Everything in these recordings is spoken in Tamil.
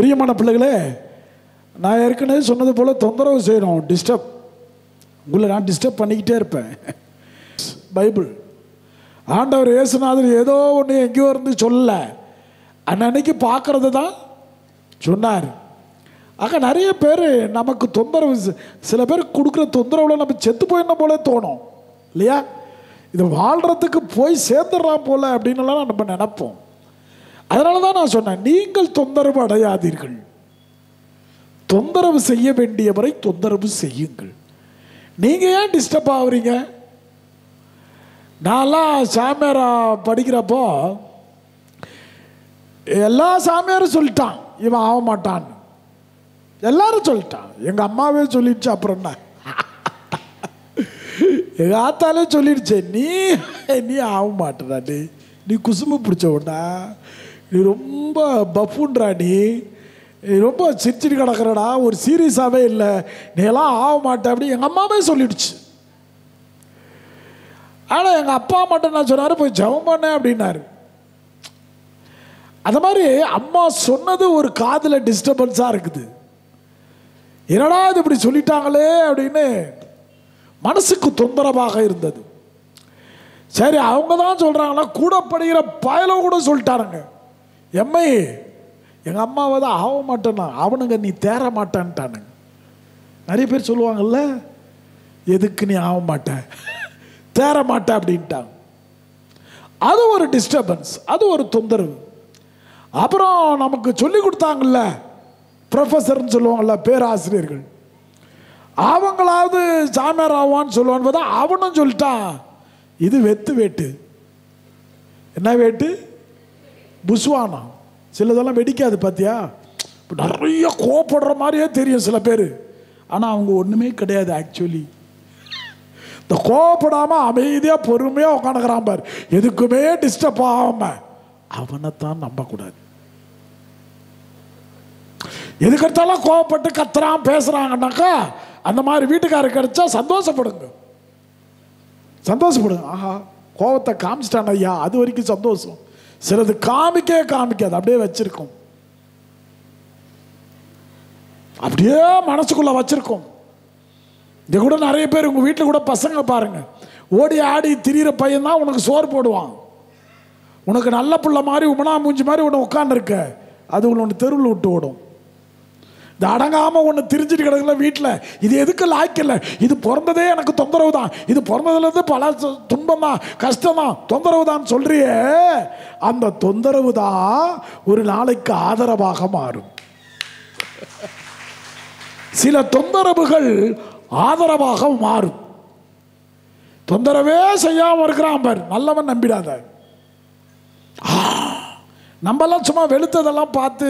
பிரியமான பிள்ளைகளே, நான் ஏற்கனவே சொன்னது போல் தொந்தரவு செய்யணும், டிஸ்டர்ப். உங்களை நான் டிஸ்டர்ப் பண்ணிக்கிட்டே இருப்பேன். பைபிள் ஆண்டவர் இயேசுநாதர் ஏதோ ஒன்று எங்கேயோ இருந்து சொல்லல, அன்னைக்கு பார்க்கறது தான் சொன்னார். ஆக நிறைய பேர் நமக்கு தொந்தரவு, சில பேர் கொடுக்குற தொந்தரவுல நம்ம செத்து போயிடணும் போல தோணும் இல்லையா? இது வாழ்கிறதுக்கு போய் சேர்ந்துடலாம் போல அப்படின்னுலாம் நம்ம நினைப்போம். அதனால தான் நான் சொன்னேன், நீங்கள் தொந்தரவு அடையாதீர்கள், தொந்தரவு செய்ய வேண்டியவரை தொந்தரவு செய்யுங்கள். நீங்கள் ஏன் டிஸ்டர்ப் ஆகுறீங்க? நான்லாம் சாமியாரா படிக்கிறப்போ எல்லா சாமியாரும் சொல்லிட்டான் இவன் ஆக மாட்டான்னு, எல்லாரும் சொல்லிட்டான். எங்கள் அம்மாவே சொல்லிடுச்சு, அப்புறம் என்ன, எங்கள் ஆத்தாலே சொல்லிடுச்சு, நீ ஆக மாட்டேடா, நீ குசும்பு பிடிச்சவனா, நீ ரொம்ப பஃபுன்றா, நீ ரொம்ப சிரிச்சிட்டு கிடக்கிறடா, ஒரு சீரியஸாகவே இல்லை, நீ எல்லாம் ஆக மாட்டேன் அப்படி எங்கள் அம்மாவே சொல்லிடுச்சு. ஆனால் எங்கள் அப்பா மட்டும் நான் சொன்னார், போய் ஜெபம் பண்ண அப்படின்னாரு. அந்த மாதிரி அம்மா சொன்னது ஒரு காதில் டிஸ்டர்பன்ஸாக இருக்குது. என்னடா இது இப்படி சொல்லிட்டாங்களே அப்படின்னு மனசுக்கு தொந்தரவாக இருந்தது. சரி, அவங்க தான் சொல்கிறாங்களா, கூட படிக்கிற பயலோ கூட சொல்லிட்டாருங்க, எம்ஐ எங்கள் அம்மாவை தான் ஆக மாட்டேன்னா, அவனுங்க நீ தேர மாட்டான்ட்டானுங்க. நிறைய பேர் சொல்லுவாங்கல்ல, எதுக்கு நீ ஆக மாட்ட, தேர மாட்ட அப்படின்ட்டாங்க. அது ஒரு டிஸ்டர்பன்ஸ், அது ஒரு தொந்தரவு. அப்புறம் நமக்கு சொல்லி கொடுத்தாங்கல்ல, ப்ரொஃபஸர்னு சொல்லுவாங்கள்ல, பேராசிரியர்கள், அவங்களாவது சாமியார் ஆவான்னு சொல்லுவான்னு பார்த்தா அவனும் சொல்லிட்டான், இது வெத்து வேட்டு. என்ன வேட்டு? புஸ்வானா. சிலதெல்லாம் வெடிக்காது பார்த்தியா, நிறைய கோபப்படுற மாதிரியே தெரியும் சில பேர், ஆனால் அவங்க ஒன்றுமே கிடையாது. ஆக்சுவலி இந்த கோபப்படாமல் அமைதியாக பொறுமையாக உட்காந்துக்கிறான் பார், எதுக்குமே டிஸ்டர்ப் ஆகாம, அவனைத்தான் நம்பக்கூடாது. எதுக்கெடுத்தாலும் கோவப்பட்டு கத்துறான் பேசுறாங்கன்னாக்கா, அந்த மாதிரி வீட்டுக்காரர் கிடைச்சா சந்தோஷப்படுங்க, சந்தோஷப்படுங்க. ஆஹா, கோவத்தை காமிச்சிட்டான் ஐயா, அது வரைக்கும் சந்தோஷம். சிலது காமிக்காது, அப்படியே வச்சிருக்கோம், அப்படியே மனசுக்குள்ள வச்சிருக்கோம். இது கூட நிறைய பேர் உங்க வீட்டில் கூட பசங்க பாருங்க, ஓடி ஆடி திரியிற பையன் தான் உனக்கு சோறு போடுவான், உனக்கு நல்ல பிள்ளை மாதிரி உமனா மூஞ்சி மாதிரி ஒன்று உட்காந்துருக்க, அது ஒன்று தெருவில் விட்டு ஓடும். இது அடங்காமல் ஒன்று திரிஞ்சிட்டு கிடக்குல வீட்டில், இது எதுக்கு லாய்க்கல, இது பிறந்ததே எனக்கு தொந்தரவு தான், இது பிறந்ததுலேருந்து பல துன்பம் தான், கஷ்டம் தான், தொந்தரவு தான் சொல்றியே, அந்த தொந்தரவு தான் ஒரு நாளைக்கு ஆதரவாக மாறும். சில தொந்தரவுகள் ஆதரவாக மாறும். தொந்தரவே செய்யாமல் இருக்கிறான் பார், நல்லவன் நம்பிடாத. நம்மெல்லாம் சும்மா வெளுத்ததெல்லாம் பார்த்து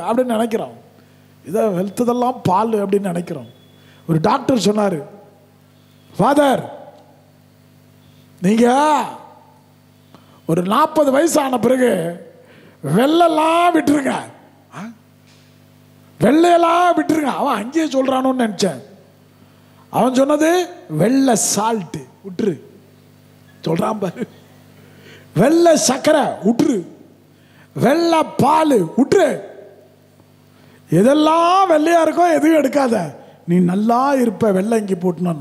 அப்படின்னு நினைக்கிறோம், இதை வெளுத்ததெல்லாம் பால் அப்படின்னு நினைக்கிறோம். ஒரு டாக்டர் சொன்னார், ஃபாதர் நீங்கள் ஒரு 40 வயசு ஆன பிறகு வெள்ளையெல்லாம் விட்டுருங்க, வெள்ளையெல்லாம் விட்டுருங்க. அவன் அங்கேயே சொல்கிறானோன்னு நினச்சேன். அவன் சொன்னது வெள்ளை சால்ட்டு விட்டுரு சொல்கிறான் பாரு, வெள்ளை சர்க்கரை விட்டுரு, வெள்ளை பால் விட்டுரு, எதெல்லாம் வெள்ளையா இருக்கோ எதுவும் எடுக்காத, நீ நல்லா இருப்ப, வெள்ளை இங்கே போட்டுனா.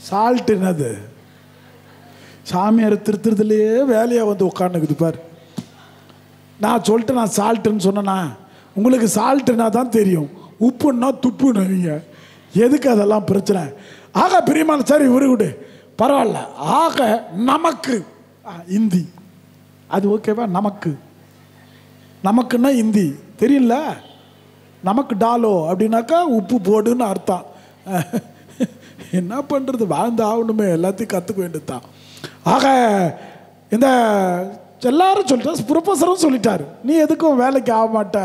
சால்ட் என்னது? சாமியார் திருத்துறதுலேயே வேலையை வந்து உட்காந்துக்குது பாரு. நான் சொல்லிட்டு நான் சால்ட்டுன்னு சொன்னேன்னா, உங்களுக்கு சால்ட்டுன்னா தான் தெரியும், உப்புன்னா துப்புன்னு நீங்கள், எதுக்கு அதெல்லாம் பிரச்சனை? ஆக பிரியமான, சரி விடு பரவாயில்ல. ஆக நமக்கு இந்தி அது ஓகேவா? நமக்குன்னா இந்தி தெரியல, நமக்கு டாலோ அப்படின்னாக்கா உப்பு போடுன்னு அர்த்தம். என்ன பண்ணுறது, வாழ்ந்து ஆகணுமே, எல்லாத்தையும் கற்றுக்க வேண்டியது தான். ஆக இந்த எல்லாரும் சொல்லிட்டா, ப்ரொஃபஸரும் சொல்லிட்டாரு, நீ எதுக்கும் வேலைக்கு ஆக மாட்ட,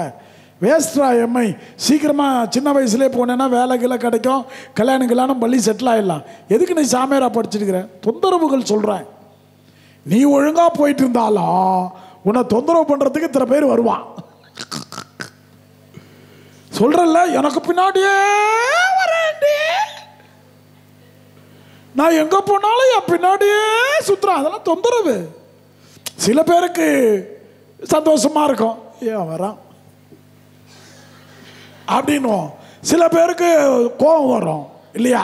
வேஸ்ட்ரா எம்ஐ, சீக்கிரமாக சின்ன வயசுலேயே போனேன்னா வேலைகளை கிடைக்கும், கல்யாணம் பண்ணி செட்டில் ஆகிடலாம், எதுக்கு நீ சாமியாரா படிச்சிருக்கிற? தொந்தரவுகள் சொல்கிறேன். நீ ஒழுங்காக போயிட்டு இருந்தாலும் உன்னை தொந்தரவு பண்ணுறதுக்கு இத்தனை பேர் வருவான். சொல்கிறல்ல, எனக்கு பின்னாடியே வரேன்டி, நான் எங்கே போனாலும் என் பின்னாடியே சுற்றுறேன், அதெல்லாம் தொந்தரவு. சில பேருக்கு சந்தோஷமா இருக்கும், ஏன் வரான் அப்படின்னுவோம். சில பேருக்கு கோபம் வரும் இல்லையா,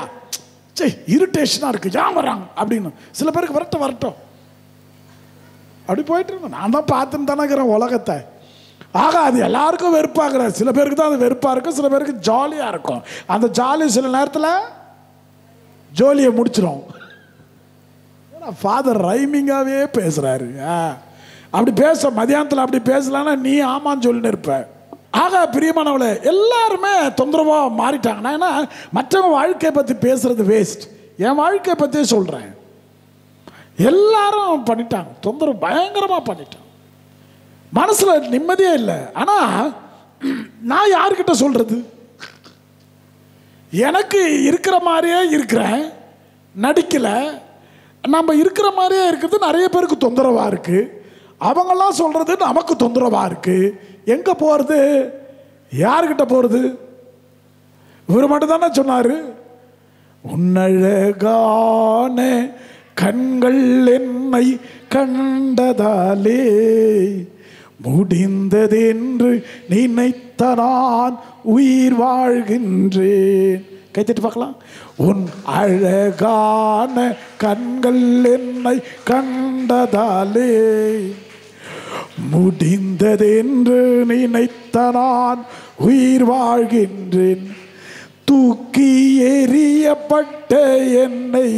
சரி இரிட்டேஷனாக இருக்கு, ஏன் வராங்க அப்படின்னு. சில பேருக்கு வரட்டும் வரட்டும் அப்படி போயிட்டு இருக்கோம். நான் தான் பார்த்துன்னு தானே இருக்கிறேன் உலகத்தை. ஆக அது எல்லாருக்கும் வெறுப்பாகிற, சில பேருக்கு தான் அது வெறுப்பாக இருக்கும், சில பேருக்கு ஜாலியாக இருக்கும். அந்த ஜாலி சில நேரத்தில் ஜோலியை முடிச்சிடும். ஃபாதர் ரைமிங்காகவே பேசுகிறாரு, அப்படி பேச மதியானத்தில் அப்படி பேசலான்னா நீ ஆமான்னு சொல்லின்னு இருப்ப. ஆக பிரியமானவளே, எல்லாருமே தொந்தரவாக மாறிட்டாங்க. நான் ஏன்னா மற்றவங்க வாழ்க்கையை பற்றி பேசுறது வேஸ்ட், என் வாழ்க்கையை பற்றியே சொல்கிறேன். எல்லாரும் பண்ணிட்டாங்க, தொந்தரவு பயங்கரமாக பண்ணிட்டாங்க, மனசில் நிம்மதியே இல்லை. ஆனால் நான் யார்கிட்ட சொல்கிறது? எனக்கு இருக்கிற மாதிரியே இருக்கிறேன், நடிக்கலை. நம்ம இருக்கிற மாதிரியே இருக்கிறது நிறைய பேருக்கு தொந்தரவாக இருக்குது. அவங்கெல்லாம் சொல்கிறது நமக்கு தொந்தரவாக இருக்குது. எங்கே போகிறது? யார்கிட்ட போகிறது? இவர் மட்டும் தானே சொன்னார், உன்னழகான கண்கள் என்னை கண்டதாலே முடிந்ததென்று நினைத்த நான் உயிர் வாழ்கின்றேன். கைத்தட்டி பார்க்கலாம். உன் அழகான கண்கள் என்னை கண்டதாலே முடிந்ததென்று நினைத்த நான் உயிர் வாழ்கின்றேன். தூக்கி எறியப்பட்ட என்னை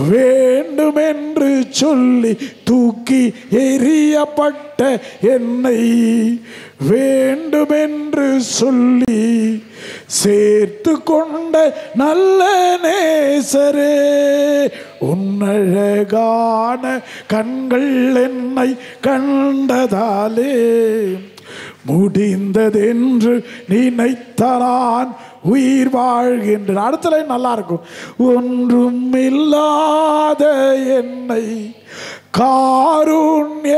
வேண்டுமென்று சொல்லி, தூக்கி எறியப்பட்ட என்னை வேண்டுமென்று சொல்லி சேர்த்து கொண்ட நல்ல நேசரே, உன்னழகான கண்கள் என்னை கண்டதாலே முடிந்ததென்று நினைத்த நான் உயிர் வாழ்கின்றேன். அடுத்த லைன் நல்லா இருக்கும். ஒன்றும் இல்லாத என்னை காருண்யத்தாலே,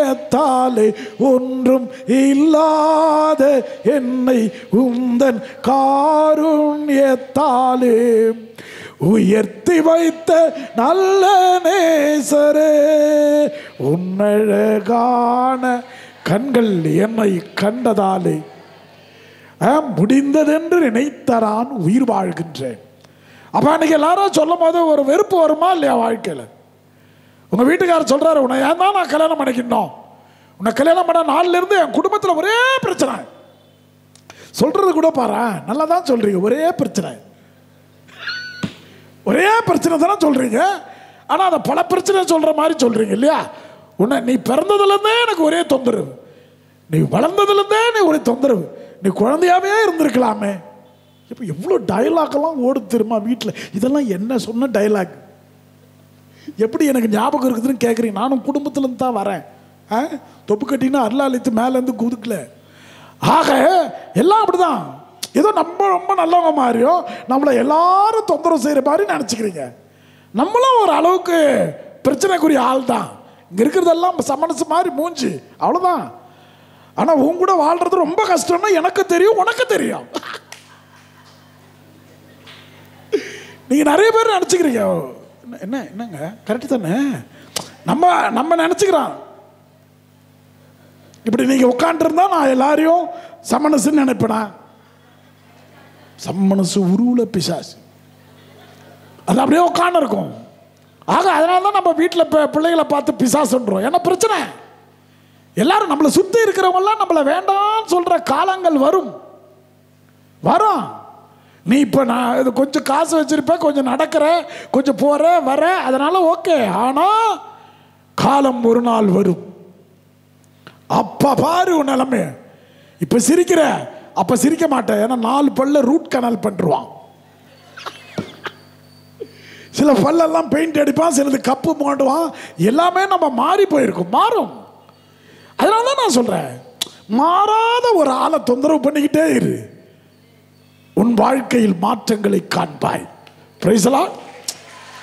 ஒன்றும் இல்லாத என்னை உந்தன் காருண்யத்தாலே உயர்த்தி வைத்த நல்ல நேசரே, உன்னழகான கண்கள் என்னை கண்டதாலே முடிந்ததென்று நினைத்தரான் உயிர் வாழ்கின்றேன். அப்ப அன்னைக்கு எல்லாரும் சொல்லும் போது ஒரு வெறுப்பு வருமா இல்லையா வாழ்க்கையில்? உங்க வீட்டுக்காரர் சொல்றாரு, உன்னை ஏன் தான் நான் கல்யாணம் பண்ணிக்கணும், உன்னை கல்யாணம் பண்ண நாள்ல இருந்து என் குடும்பத்தில் ஒரே பிரச்சனை. சொல்றது கூட பாரு, நல்லா தான் சொல்றீங்க, ஒரே பிரச்சனை, ஒரே பிரச்சனை தானே சொல்றீங்க. ஆனா அதை பல பிரச்சனை சொல்ற மாதிரி சொல்றீங்க இல்லையா? உன்னை நீ பிறந்ததுல இருந்தே எனக்கு ஒரே தொந்தரவு, நீ வளர்ந்ததுல இருந்தே நீ ஒரே தொந்தரவு, நீ குழந்தையாவே இருந்திருக்கலாமே. இப்போ எவ்வளோ டைலாக்லாம் ஓடு தெரியுமா வீட்டில்? இதெல்லாம் என்ன சொன்ன டைலாக், எப்படி எனக்கு ஞாபகம் இருக்குதுன்னு கேட்குறீங்க. நானும் குடும்பத்துலேருந்து தான் வரேன். தொப்பு கட்டினா அருளாளித்து மேலேருந்து குதுக்கல. ஆக எல்லாம் அப்படிதான். ஏதோ நம்ம ரொம்ப நல்லவங்க மாதிரியோ நம்மளை எல்லாரும் தொந்தரவு செய்கிற மாதிரி நினச்சிக்கிறீங்க. நம்மளும் ஒரு அளவுக்கு பிரச்சனைக்குரிய ஆள் தான். இங்கே இருக்கிறதெல்லாம் சமனசு மாதிரி மூஞ்சி, அவ்வளோதான். ஆனால் உன் கூட வாழ்றது ரொம்ப கஷ்டம்னா எனக்கு தெரியும், உனக்கு தெரியும். நீங்கள் நிறைய பேர் நினச்சிக்கிறீங்க. என்னங்க கரெக்டு தானே? நம்ம நினச்சிக்கிறோம் இப்படி. நீங்கள் உட்காண்டிருந்தா நான் எல்லாரையும் சமனசுன்னு நினைப்பேனா? சம்மனசு உருவுல பிசாசு, அது அப்படியே உட்காந்து இருக்கும். ஆக அதனால தான் நம்ம வீட்டில் பிள்ளைகளை பார்த்து பிசாசுன்றோம். என்ன பிரச்சனை? எல்லாரும் நம்மளை சுற்றி இருக்கிறவங்கலாம் நம்மளை வேண்டாம்னு சொல்கிற காலங்கள் வரும். நீ இப்போ நான் இது கொஞ்சம் காசு வச்சிருப்ப, கொஞ்சம் நடக்கிற, கொஞ்சம் போகிற வர, அதனால ஓகே. ஆனால் காலம் ஒரு நாள் வரும், அப்போ பாரு உன் நிலைமை. இப்போ சிரிக்கிற, அப்போ சிரிக்க மாட்டேன். ஏன்னா 4 பல்ல ரூட் கனால் பண்ணிடுவான். சில பல்லெல்லாம் பெயிண்ட் அடிப்பான், சிலது கப்பு மாட்டுவான். எல்லாமே நம்ம மாறி போயிருக்கோம், மாறும். அதனால தான் நான் சொல்கிறேன், மாறாத ஒரு ஆளை தொந்தரவு பண்ணிக்கிட்டே இரு, உன் வாழ்க்கையில் மாற்றங்களை காண்பாய். Price the Lord.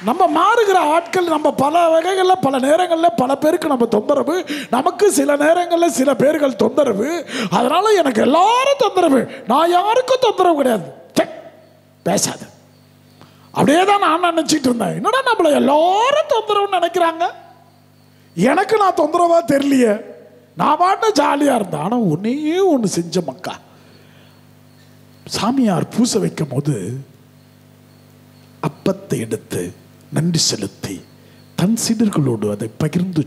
நம்ம மாறுகிற ஆட்கள், நம்ம பல வகைகளில் பல நேரங்களில் பல பேருக்கு நம்ம தொந்தரவு, நமக்கு சில நேரங்களில் சில பேர்கள் தொந்தரவு. அதனால எனக்கு எல்லாரும் தொந்தரவு, நான் யாருக்கும் தொந்தரவு கிடையாது. பேசாது. அப்படியே தான் நான் நினச்சிட்டு இருந்தேன். என்னடா நம்மளை எல்லாரும் தொந்தரவுன்னு நினைக்கிறாங்க, எனக்கு நான் தொந்தரவா தெரியலையே, நான் பாட்டு ஜாலியா இருந்தேன். ஆனா ஒன்னே ஒன்று செஞ்ச மக்கா, சாமியார் பூச வைக்கும் போது அப்பத்தை எடுத்து நன்றி செலுத்தி தன் சீடர்களோடு அதை பகிர்ந்து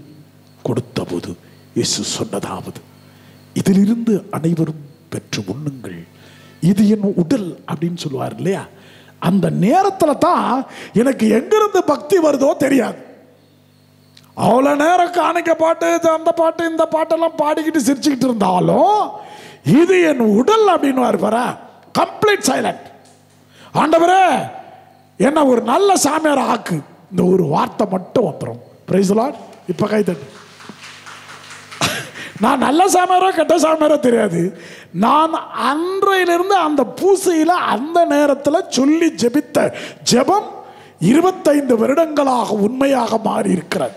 கொடுத்த போது இயேசு சொன்னதாவது, இதிலிருந்து அனைவரும் பெற்று உண்ணுங்கள், இது என் உடல் அப்படின்னு சொல்லுவார் இல்லையா. அந்த நேரத்தில் தான் எனக்கு எங்கிருந்து பக்தி வருதோ தெரியாது. அவ்வளோ நேரம் காணிக்க பாட்டு, அந்த பாட்டு, இந்த பாட்டெல்லாம் பாடிக்கிட்டு சிரிச்சுக்கிட்டு இருந்தாலும் இது என் உடல் அப்படின்னு வர கம்ப்ளீட் சைலண்ட். ஆண்டவரே என்ன ஒரு நல்ல சாமியார் ஆக்கு, இந்த ஒரு வார்த்தை மட்டும் வந்துடும். Price the Lord. இப்போ கை தட்டு. நான் நல்ல சாமியாரோ கெட்ட சாமியாரோ தெரியாது, நான் அன்றையிலிருந்து அந்த பூசையில் அந்த நேரத்தில் சொல்லி ஜெபித்த ஜெபம் 25 வருடங்களாக உண்மையாக மாறி இருக்கிறது.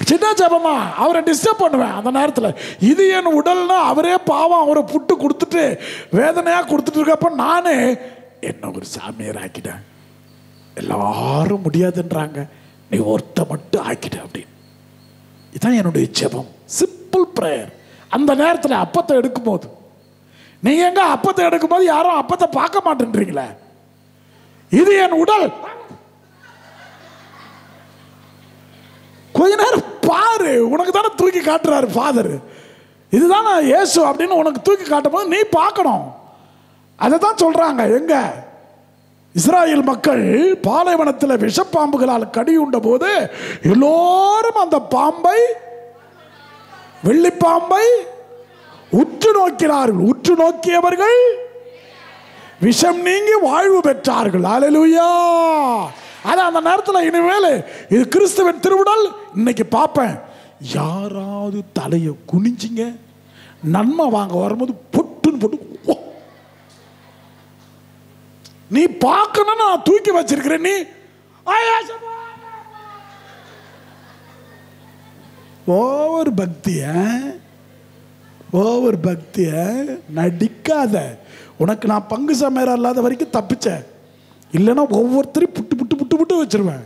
சின்ன ஜெபமா அவரை டிஸ்டர்ப் பண்ணுவேன் அந்த நேரத்தில். இது என் உடல்னா அவரே பாவம் அவரை புட்டு கொடுத்துட்டு வேதனையாக கொடுத்துட்டு இருக்கப்ப நானே என்ன ஒரு சாமியார் ஆக்கிட்டேன். எல்லாரும் முடியாதுன்றாங்க, நீ ஒருத்த மட்டும் ஆக்கிட்ட அப்படின்னு. இதுதான் என்னுடைய ஜெபம், சிம்பிள் பிரேயர். அந்த நேரத்தில் அப்பத்தை எடுக்கும் போது, நீங்க எங்க அப்பத்தை எடுக்கும் போது யாரும் அப்பத்தை பார்க்க மாட்டேன்றீங்களே, இது என் உடல், கொஞ்ச நேரம் பாரு, உனக்கு தானே தூக்கி காட்டுறாரு ஃபாதர், இதுதானே இயேசு அப்படின்னு உனக்கு தூக்கி காட்டும் போது நீ பார்க்கணும். அதை தான் சொல்றாங்க. எங்க இஸ்ராயேல் மக்கள் பாலைவனத்தில் விஷப்பாம்புகளால் கடியுண்ட போது எல்லோரும் அந்த பாம்பை, வெள்ளிப்பாம்பை உற்று நோக்கிறார்கள். உற்று நோக்கியவர்கள் விஷம் நீங்கி வாழ்வு பெற்றார்கள். அல்லேலூயா. அது அந்த நேரத்தில் இனிமேல் இது கிறிஸ்துவின் திருவுடல். இன்னைக்கு பார்ப்பேன், யாராவது தலையை குனிஞ்சிங்க நன்மை வாங்க வரும்போது பொட்டுன்னு போட்டு, நீ பார்க்கணும், நான் தூக்கி வச்சிருக்கிறேன், நீ ஓவர் பக்திய நடிக்காத. உனக்கு நான் பங்கு சமையல் இல்லாத வரைக்கும் தப்பிச்சேன், இல்லைன்னா ஒவ்வொருத்தரையும் புட்டு புட்டு புட்டு புட்டு வச்சிருவேன்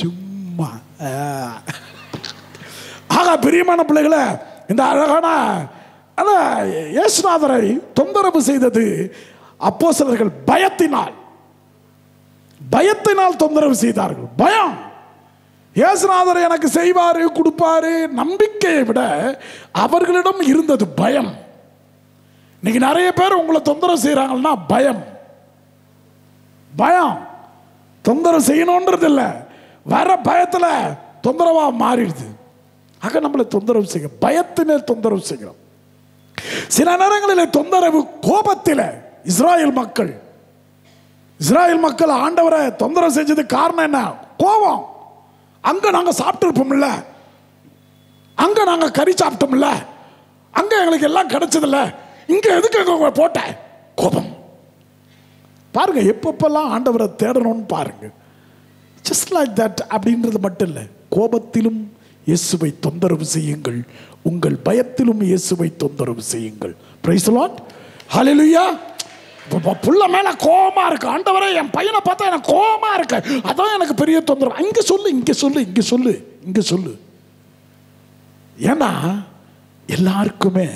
சும்மா. ஆகா பிரியமான பிள்ளைகளை, இந்த அழகான இயேசுநாதரை தொந்தரவு செய்தது அப்போஸ்தலர்கள் பயத்தினால் தொந்தரவு செய்தார்கள். பயம். இயேசுநாதர் எனக்கு செய்வாரு கொடுப்பாரு நம்பிக்கையை விட அவர்களிடம் இருந்தது பயம். இன்னைக்கு நிறைய பேர் உங்களை தொந்தரவு செய்யறாங்கன்னா பயம். தொந்தரவு செய்யணும்ன்றது இல்லை, வர பயத்துல தொந்தரவா மாறிடுது. ஆக நம்மளை தொந்தரவு செய்ய பயத்தினே தொந்தரவு செய்கிறோம். சில நேரங்களில் தொந்தரவு கோபத்தில். இஸ்ராயேல் மக்கள் ஆண்டவரை தொந்தரவு செஞ்சது காரணம் என்ன? கோபம். அங்க நாங்க சாப்பிட்டுருப்போம்ல, அங்க நாங்க கறி சாப்பிட்டோம்ல, அங்க எங்களுக்கு எல்லாம் கிடைச்சதில்ல, இங்க எதுக்கு போட்ட கோபம். பாருங்க, எப்பப்பெல்லாம் ஆண்டவரை தேடணும்னு பாருங்க. ஜஸ்ட் லைக் தட் அப்படின்றது மட்டும் இல்லை, கோபத்திலும் இயேசுவை தொந்தரவு செய்யுங்கள், உங்கள் பயத்திலும் இயேசுவை தொந்தரவு செய்யுங்கள். Praise the lord. ஹல்லேலூயா. புள்ள மேல கோபமா இருக்கு, ஆண்டவரே என் பையனை பார்த்தா எனக்கு கோபமா இருக்கு, அதான் எனக்கு பெரிய தொந்தரவு. இங்க சொல்லு. ஏன்னா எல்லாருக்குமே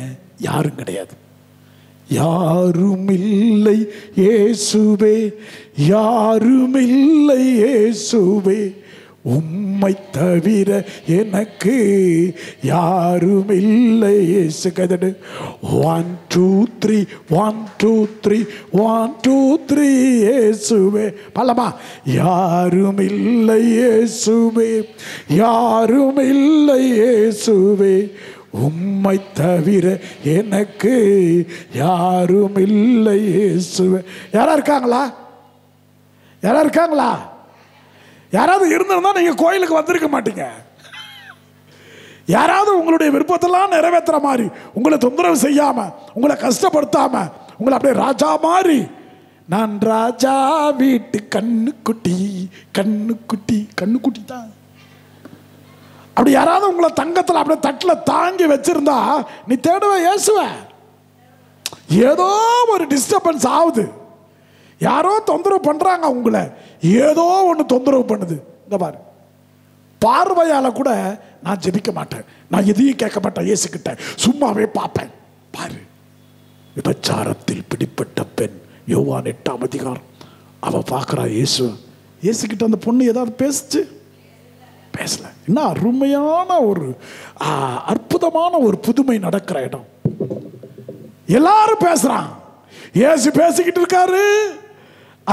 யாரும் கிடையாது. யாருமில்லை இயேசுவே, யாருமில்லை இயேசுவே, உம்மை தவிர எனக்கு யாருமில்லை இயேசு. கதடு 1 2 3 1 2 3 1 2 3 இயேசுவே. பல்லமா. யாருமில்லை இயேசுவே, யாருமில்லை இயேசுவே, உம்மை தவிர எனக்கு யாருமில்லை இயேசுவே. யாரா இருக்காங்களா? யாராவது இருந்திருந்தா நீங்க கோயிலுக்கு வந்திருக்க மாட்டீங்க. யாராவது உங்களுடைய விருப்பத்தெல்லாம் நிறைவேற்றுற மாதிரி, உங்களை தொந்தரவு செய்யாம, உங்களை கஷ்டப்படுத்தாம, உங்களை அப்படியே ராஜா மாதிரி, நான் ராஜா வீட்டு கண்ணுக்குட்டி தான், அப்படி யாராவது உங்களை தங்கத்தில் அப்படியே தட்டில் தாங்கி வச்சிருந்தா நீ தேடுவ இயேசுவ. ஏதோ ஒரு டிஸ்டர்பன்ஸ் ஆகுது, யாரோ தொந்தரவு பண்றாங்க உங்களை, ஏதோ ஒன்று தொந்தரவு பண்ணுது. இந்த பாரு, பார்வையால கூட நான் ஜெபிக்க மாட்டேன், நான் எதையும் கேட்க மாட்டேன், இயேசுகிட்ட சும்மாவே பார்ப்பேன். பாரு, விபச்சாரத்தில் பிடிப்பட்ட பெண், யோவான் 8ஆம் அதிகாரம். அவ பார்க்கிறா இயேசுகிட்ட. அந்த பொண்ணு ஏதாவது பேசுச்சு? பேசல. என்ன அருமையான ஒரு அற்புதமான ஒரு புதுமை நடக்கிற இடம். எல்லாரும் பேசுறான், இயேசு பேசிக்கிட்டு இருக்காரு,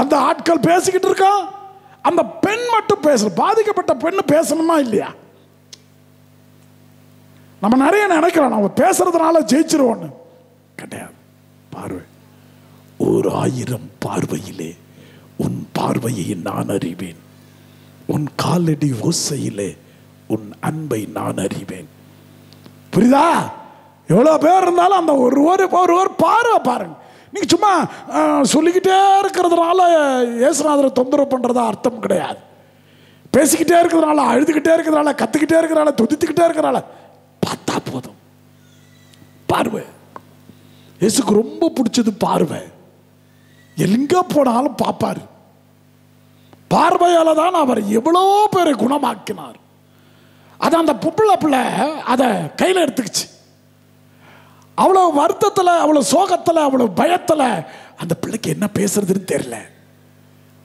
அந்த ஆட்கள் பேசிக்கிட்டு இருக்கான். அந்த பெண் மட்டும் பேசல. பாதிக்கப்பட்ட பெண்ணு பேசணுமா இல்லையா? நம்ம நிறைய நினைக்கிறோம் நம்ம பேசுறதுனால ஜெயிச்சிருவோன்னு. கிடையாது. பார்வை, 1000 பார்வையிலே உன் பார்வையை நான் அறிவேன், உன் காலடி ஓசையிலே உன் அன்பை நான் அறிவேன். புரியுதா? எவ்வளோ பேர் இருந்தாலும் அந்த ஒரு பார்வை பாருங்க. நீங்க சும்மா சொல்லிக்கிட்டே இருக்கிறதுனால இயேசுநாதரை தொந்தரவு பண்றதா அர்த்தம் கிடையாது. பேசிக்கிட்டே இருக்கிறதுனால, அழுதுகிட்டே இருக்கிறதுனால, கத்துக்கிட்டே இருக்கிறனால, துதித்துக்கிட்டே இருக்கிறனால பார்த்தா போதும். பார்வை இயேசுக்கு ரொம்ப பிடிச்சது பார்வை. எங்க போனாலும் பார்ப்பாரு. பார்வையால தான் அவர் எவ்வளோ பேரை குணமாக்கினார். அதை அந்த பிள்ளை அதை கையில் எடுத்துக்கிச்சு. அவ்வளவு வருத்தத்தில், அவ்வளவு சோகத்தில், அவ்வளவு பயத்தில் அந்த பிள்ளைக்கு என்ன பேசுறதுன்னு தெரியல.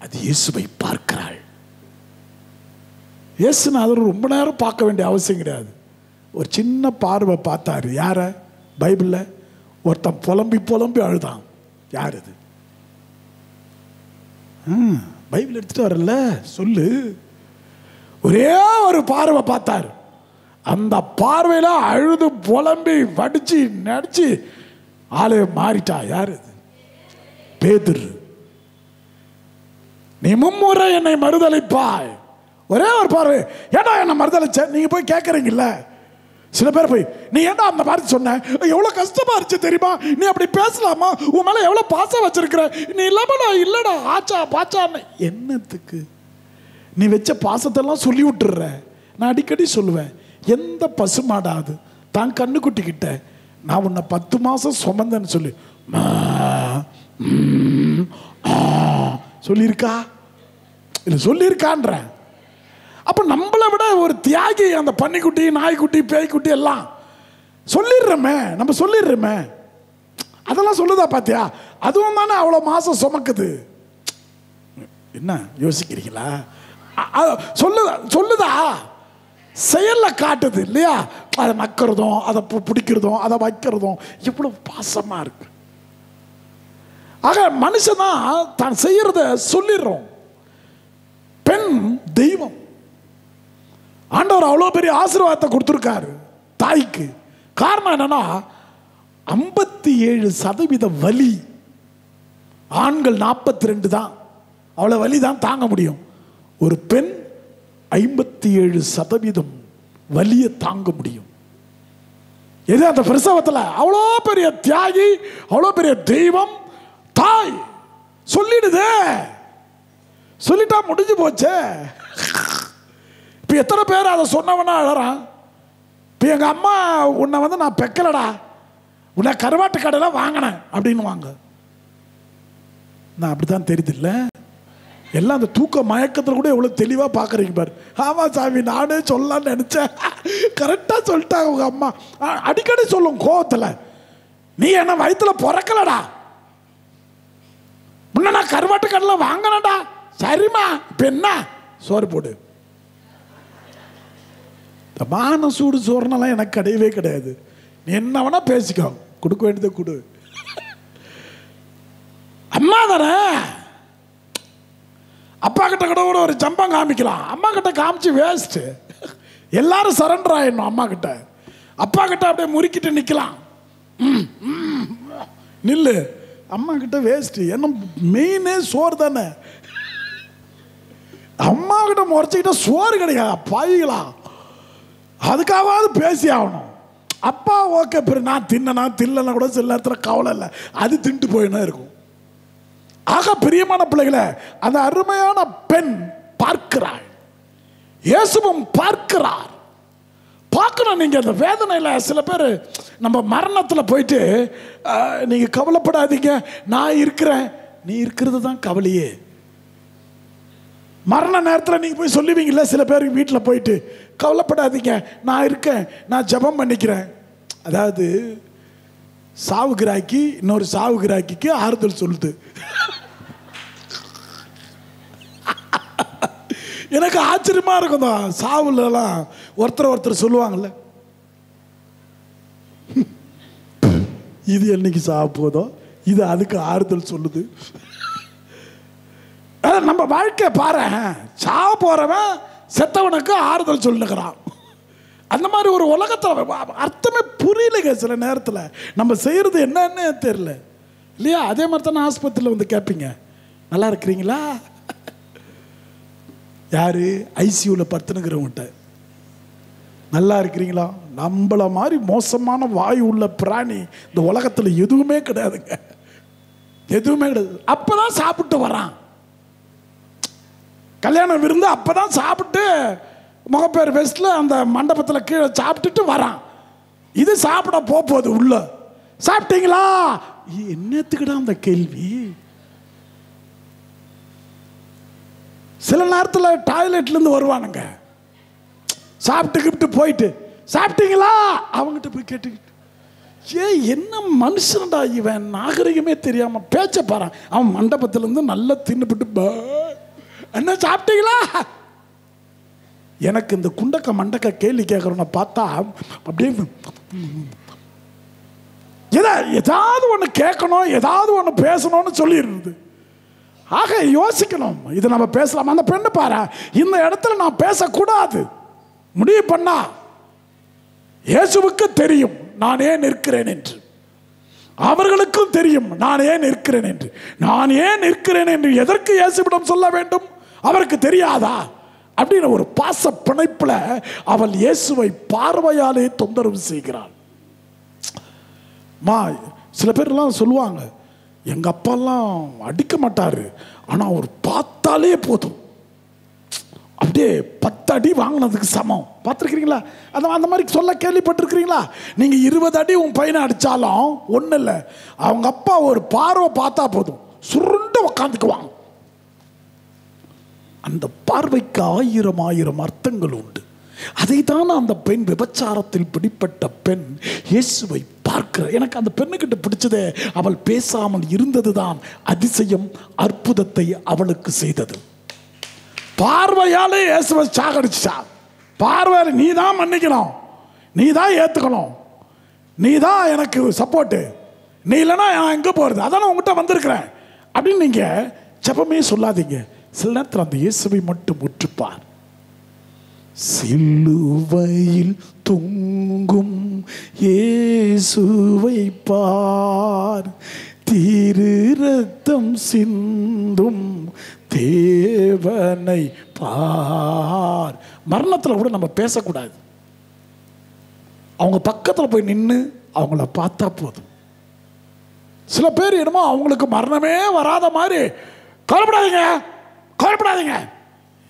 அது இயேசுவை பார்க்கிறாள். இயேசுநாதர் ரொம்ப நேரம் பார்க்க வேண்டிய அவசியம் கிடையாது. ஒரு சின்ன பார்வை பார்த்தாரு. யார? பைபிள்ல ஒருத்தன் புலம்பி புலம்பி அழுதான். யார் அது? பைபிள் எடுத்துட்டு வரல, சொல்லு. ஒரே ஒரு பார்வை பார்த்தாரு. அந்த பார்வையில அழுது புலம்பி வடிச்சு நடிச்சு ஆளு மாறிட்டா. யாரு? பேதுரு. நீ 3 முறை என்னை மறுதலிப்பாய். ஒரே ஒரு பார்வை. ஏடா என்ன மறுதலிச்ச? நீங்க போய் கேட்கறீங்கல்ல சில பேர் போய், நீ ஏன்டா அந்த மாதிரி சொன்ன? எவ்வளவு கஷ்டமா இருந்துச்சு தெரியுமா? நீ அப்படி பேசலாமா? உன் மேல எவ்வளவு பாசம் வச்சிருக்கிற? நீ இல்லாமடா இல்லடா ஆச்சா பாச்சான்னு. என்னத்துக்கு நீ வச்ச பாசத்தெல்லாம் சொல்லி விட்டுற? நான் அடிக்கடி சொல்லுவேன், எந்த பசுமாடாது தான் கண்ணுக்குட்டிக்கிட்ட நான் உன்னை 10 மாசம் சுமந்தேன்னு சொல்லி சொல்லியிருக்கா? இல்லை சொல்லியிருக்கான்ற. அப்ப நம்மளை விட ஒரு தியாகி அந்த பன்னிக்குட்டி, நாய்க்குட்டி, பேய்க்குட்டி எல்லாம் சொல்லிடுறோமே. நம்ம சொல்லிடுறோமே. அதெல்லாம் சொல்லுதா பாத்தியா? அதுவும் தானே அவ்வளவு மாசம் சுமக்குது. என்ன யோசிக்கிறீங்களா? சொல்லுதா? செயல்ல காட்டுது இல்லையா? அதை நக்கிறதும், அதை பிடிக்கிறதும், அதை வைக்கிறதும் எவ்வளவு பாசமா இருக்கு. ஆக மனுஷன் தான் தான் செய்யறத சொல்லிடுறோம். பெண் தெய்வம். ஆண்டவர் அவ்வளோ பெரிய ஆசீர்வாதத்தை கொடுத்துருக்காரு தாய்க்கு. காரணம் என்னன்னா 57% வலி. ஆண்கள் 42 தான். அவ்வளோ வலி தான் தாங்க முடியும். ஒரு பெண் 57% வலியை தாங்க முடியும். எது? அந்த பிரசவத்தில். அவ்வளோ பெரிய தியாகி, அவ்வளோ பெரிய தெய்வம் தாய். சொல்லிடுதே, சொல்லிட்டா முடிஞ்சு போச்சே. இப்போ எத்தனை பேர் அதை சொன்னவனா அழறான்? இப்போ எங்கள் அம்மா உன்னை நான் பெக்கலடா, உன்னை கருவாட்டு கடையில் வாங்கினேன் அப்படின்னு வாங்க. நான் அப்படித்தான் தெரியுது இல்லை? எல்லாம் அந்த தூக்க மயக்கத்தில் கூட எவ்வளோ தெளிவாக பார்க்குறீங்க பாரு. ஆமாம் சாமி, நானே சொல்லலான்னு நினச்சேன், கரெக்டாக சொல்லிட்டாங்க உங்கள் அம்மா. அடிக்கடி சொல்லும் கோவத்தில், நீ என்ன வயிற்றுல பிறக்கலடா, முன்ன நான் கருவாட்டு கடையில் வாங்கினடா. சரிம்மா, இப்போ என்ன? சோறு போடு. மான சூடு சோறுனெல்லாம் எனக்கு கிடையவே கிடையாது. நீ என்ன வேணா பேசிக்கோ, கொடுக்க வேண்டியதை கொடு. அம்மா தானே. அப்பா கிட்ட கூட ஒரு ஜம்பம் காமிக்கலாம், அம்மா கிட்ட காமிச்சு வேஸ்ட். எல்லாரும் சரண்டர் ஆயிடணும் அம்மா கிட்ட. அப்பா கிட்ட அப்படியே முறுக்கிட்டு நிக்கலாம். நில்லு. அம்மா கிட்ட வேஸ்ட். என்ன மெயினே சோறு தானே. அம்மா கிட்ட முறைச்சிக்கிட்ட சோறு கிடையாது பாய்களா. அதுக்காவது பேசி ஆகணும். அப்பா ஓகே, நான் தின்னா தில்லனா கூட சில நேரத்தில் கவலை இல்லை, அது தின்ட்டு போயினா இருக்கும். ஆக பிரியமான பிள்ளைகளை, அந்த அருமையான பெண் பார்க்கிறாள், இயேசுவும் பார்க்கிறார். பார்க்கணும். நீங்க அந்த வேதனையில் சில பேர் நம்ம மரணத்தில் போயிட்டு நீங்க கவலைப்படாதீங்க, நான் இருக்கிறேன். நீ இருக்கிறது தான் கவலையே. மரண நேரத்தில் நீங்கள் போய் சொல்லுவீங்கல்ல சில பேருக்கு வீட்டில் போயிட்டு, கவலைப்படாதீங்க நான் இருக்கேன், நான் ஜெபம் பண்ணிக்கிறேன். அதாவது சாவுகிராக்கி இன்னொரு சாவுகிராக்கிக்கு ஆறுதல் சொல்லுது. எனக்கு ஆச்சரியமா இருக்கும் தான். சாவுலலாம் ஒருத்தர் சொல்லுவாங்கல்ல, இது என்னைக்கு சாவ போதோ இது அதுக்கு ஆறுதல் சொல்லுது. நம்ம வாழ்க்கை பாரு, சாவ போறவன் செத்தவனுக்கு ஆறுதல் சொல்லுகிறான். அந்த மாதிரி ஒரு உலகத்தில் அர்த்தமே புரியலைங்க. சில நேரத்தில் நம்ம செய்யறது என்னன்னு தெரியல இல்லையா? அதே மாதிரி தானே ஆஸ்பத்திரியில் வந்து கேட்பீங்க, நல்லா இருக்கிறீங்களா? யாரு? ஐசியூவில் படுத்துனுங்கிறவங்கிட்ட நல்லா இருக்கிறீங்களா? நம்மள மாதிரி மோசமான வாயு உள்ள பிராணி இந்த உலகத்தில் எதுவுமே கிடையாதுங்க, எதுவுமே கிடையாது. அப்பதான் சாப்பிட்டு வரான், கல்யாணம் விருந்து அப்பதான் சாப்பிட்டு முகப்பேர் வெஸ்ட்ல அந்த மண்டபத்தில் கீழே சாப்பிட்டுட்டு வரான். இது சாப்பிட போகுது உள்ள. சாப்பிட்டீங்களா? என்னத்துக்குடா அந்த கேள்வி? சில நேரத்தில் டாய்லெட்லேருந்து வருவானுங்க, சாப்பிட்டு போயிட்டு சாப்பிட்டீங்களா அவங்ககிட்ட போய் கேட்டுக்கிட்டு, என்ன மனுஷன்டா இவன், நாகரிகமே தெரியாம பேச்ச பாரு. அவன் மண்டபத்திலேருந்து நல்லா தின்னுபிட்டு என்ன சாப்பிட்டீங்களா? எனக்கு இந்த குண்டக்க மண்டக்க கேள்வி கேட்கறவனை பார்த்தா அப்படியே ஏதாவது ஒன்று கேட்கணும், ஏதாவது ஒன்று பேசணும்னு சொல்லிடுறது. ஆக யோசிக்கணும், இது நம்ம பேசலாம். அந்த பெண்ணு பாரு, இந்த இடத்துல நான் பேசக்கூடாது முடிவு பண்ணா, இயேசுவுக்கு தெரியும் நான் ஏன் நிற்கிறேன் என்று, அவர்களுக்கும் தெரியும் நான் ஏன் நிற்கிறேன் என்று. நான் ஏன் நிற்கிறேன் என்று எதற்கு இயேசுவிடம் சொல்ல வேண்டும்? அவருக்கு தெரியாதா? அப்படின்னு ஒரு பாச பிணைப்புல அவள் இயேசுவை பார்வையாலே தொந்தரவு செய்கிறாள். சில பேர்லாம் சொல்லுவாங்க, எங்க அப்பாலாம் அடிக்க மாட்டாரு, ஆனா அவர் பார்த்தாலே போதும், அப்படியே 10 அடி வாங்கினதுக்கு சமம். பார்த்துருக்கிறீங்களா? அந்த மாதிரி சொல்ல கேள்விப்பட்டிருக்கிறீங்களா? நீங்க 20 அடி உன் பையனை அடிச்சாலும் ஒன்றும் இல்லை, அவங்க அப்பா ஒரு பார்வை பார்த்தா போதும் சுருண்டு உக்காந்துக்குவாங்க. அந்த பார்வைக்கு 1000 அர்த்தங்கள் உண்டு. அதைத்தான் அந்த பெண், விபச்சாரத்தில் பிடிப்பட்ட பெண் இயேசுவை பார்க்கிற. எனக்கு அந்த பெண்ணுக்கிட்ட பிடிச்சதே அவள் பேசாமல் இருந்ததுதான் அதிசயம், அற்புதத்தை அவளுக்கு செய்தது. பார்வையாலே இயேசுவை சாகடிச்சா. பார்வையால நீ தான் மன்னிக்கணும், நீ தான் ஏத்துக்கணும், நீ தான் எனக்கு சப்போர்ட்டு, நீ இல்லைன்னா நான் எங்க போறது, அதான் உங்ககிட்ட வந்திருக்கிறேன் அப்படின்னு நீங்க ஜெபமே சொல்லாதீங்க. சில நேரத்தில் அந்த இயேசுவை மட்டும் உற்றுப்பார். சிலுவையில் தொங்கும் இயேசுவை பார், திரு ரத்தம் சிந்தும் தேவனை பார். மரணத்தில் கூட நம்ம பேசக்கூடாது, அவங்க பக்கத்தில் போய் நின்று அவங்கள பார்த்தா போதும். சில பேர் என்னமோ அவங்களுக்கு மரணமே வராத மாதிரி, கவலைப்படாதீங்க கவலைப்படாதீங்க.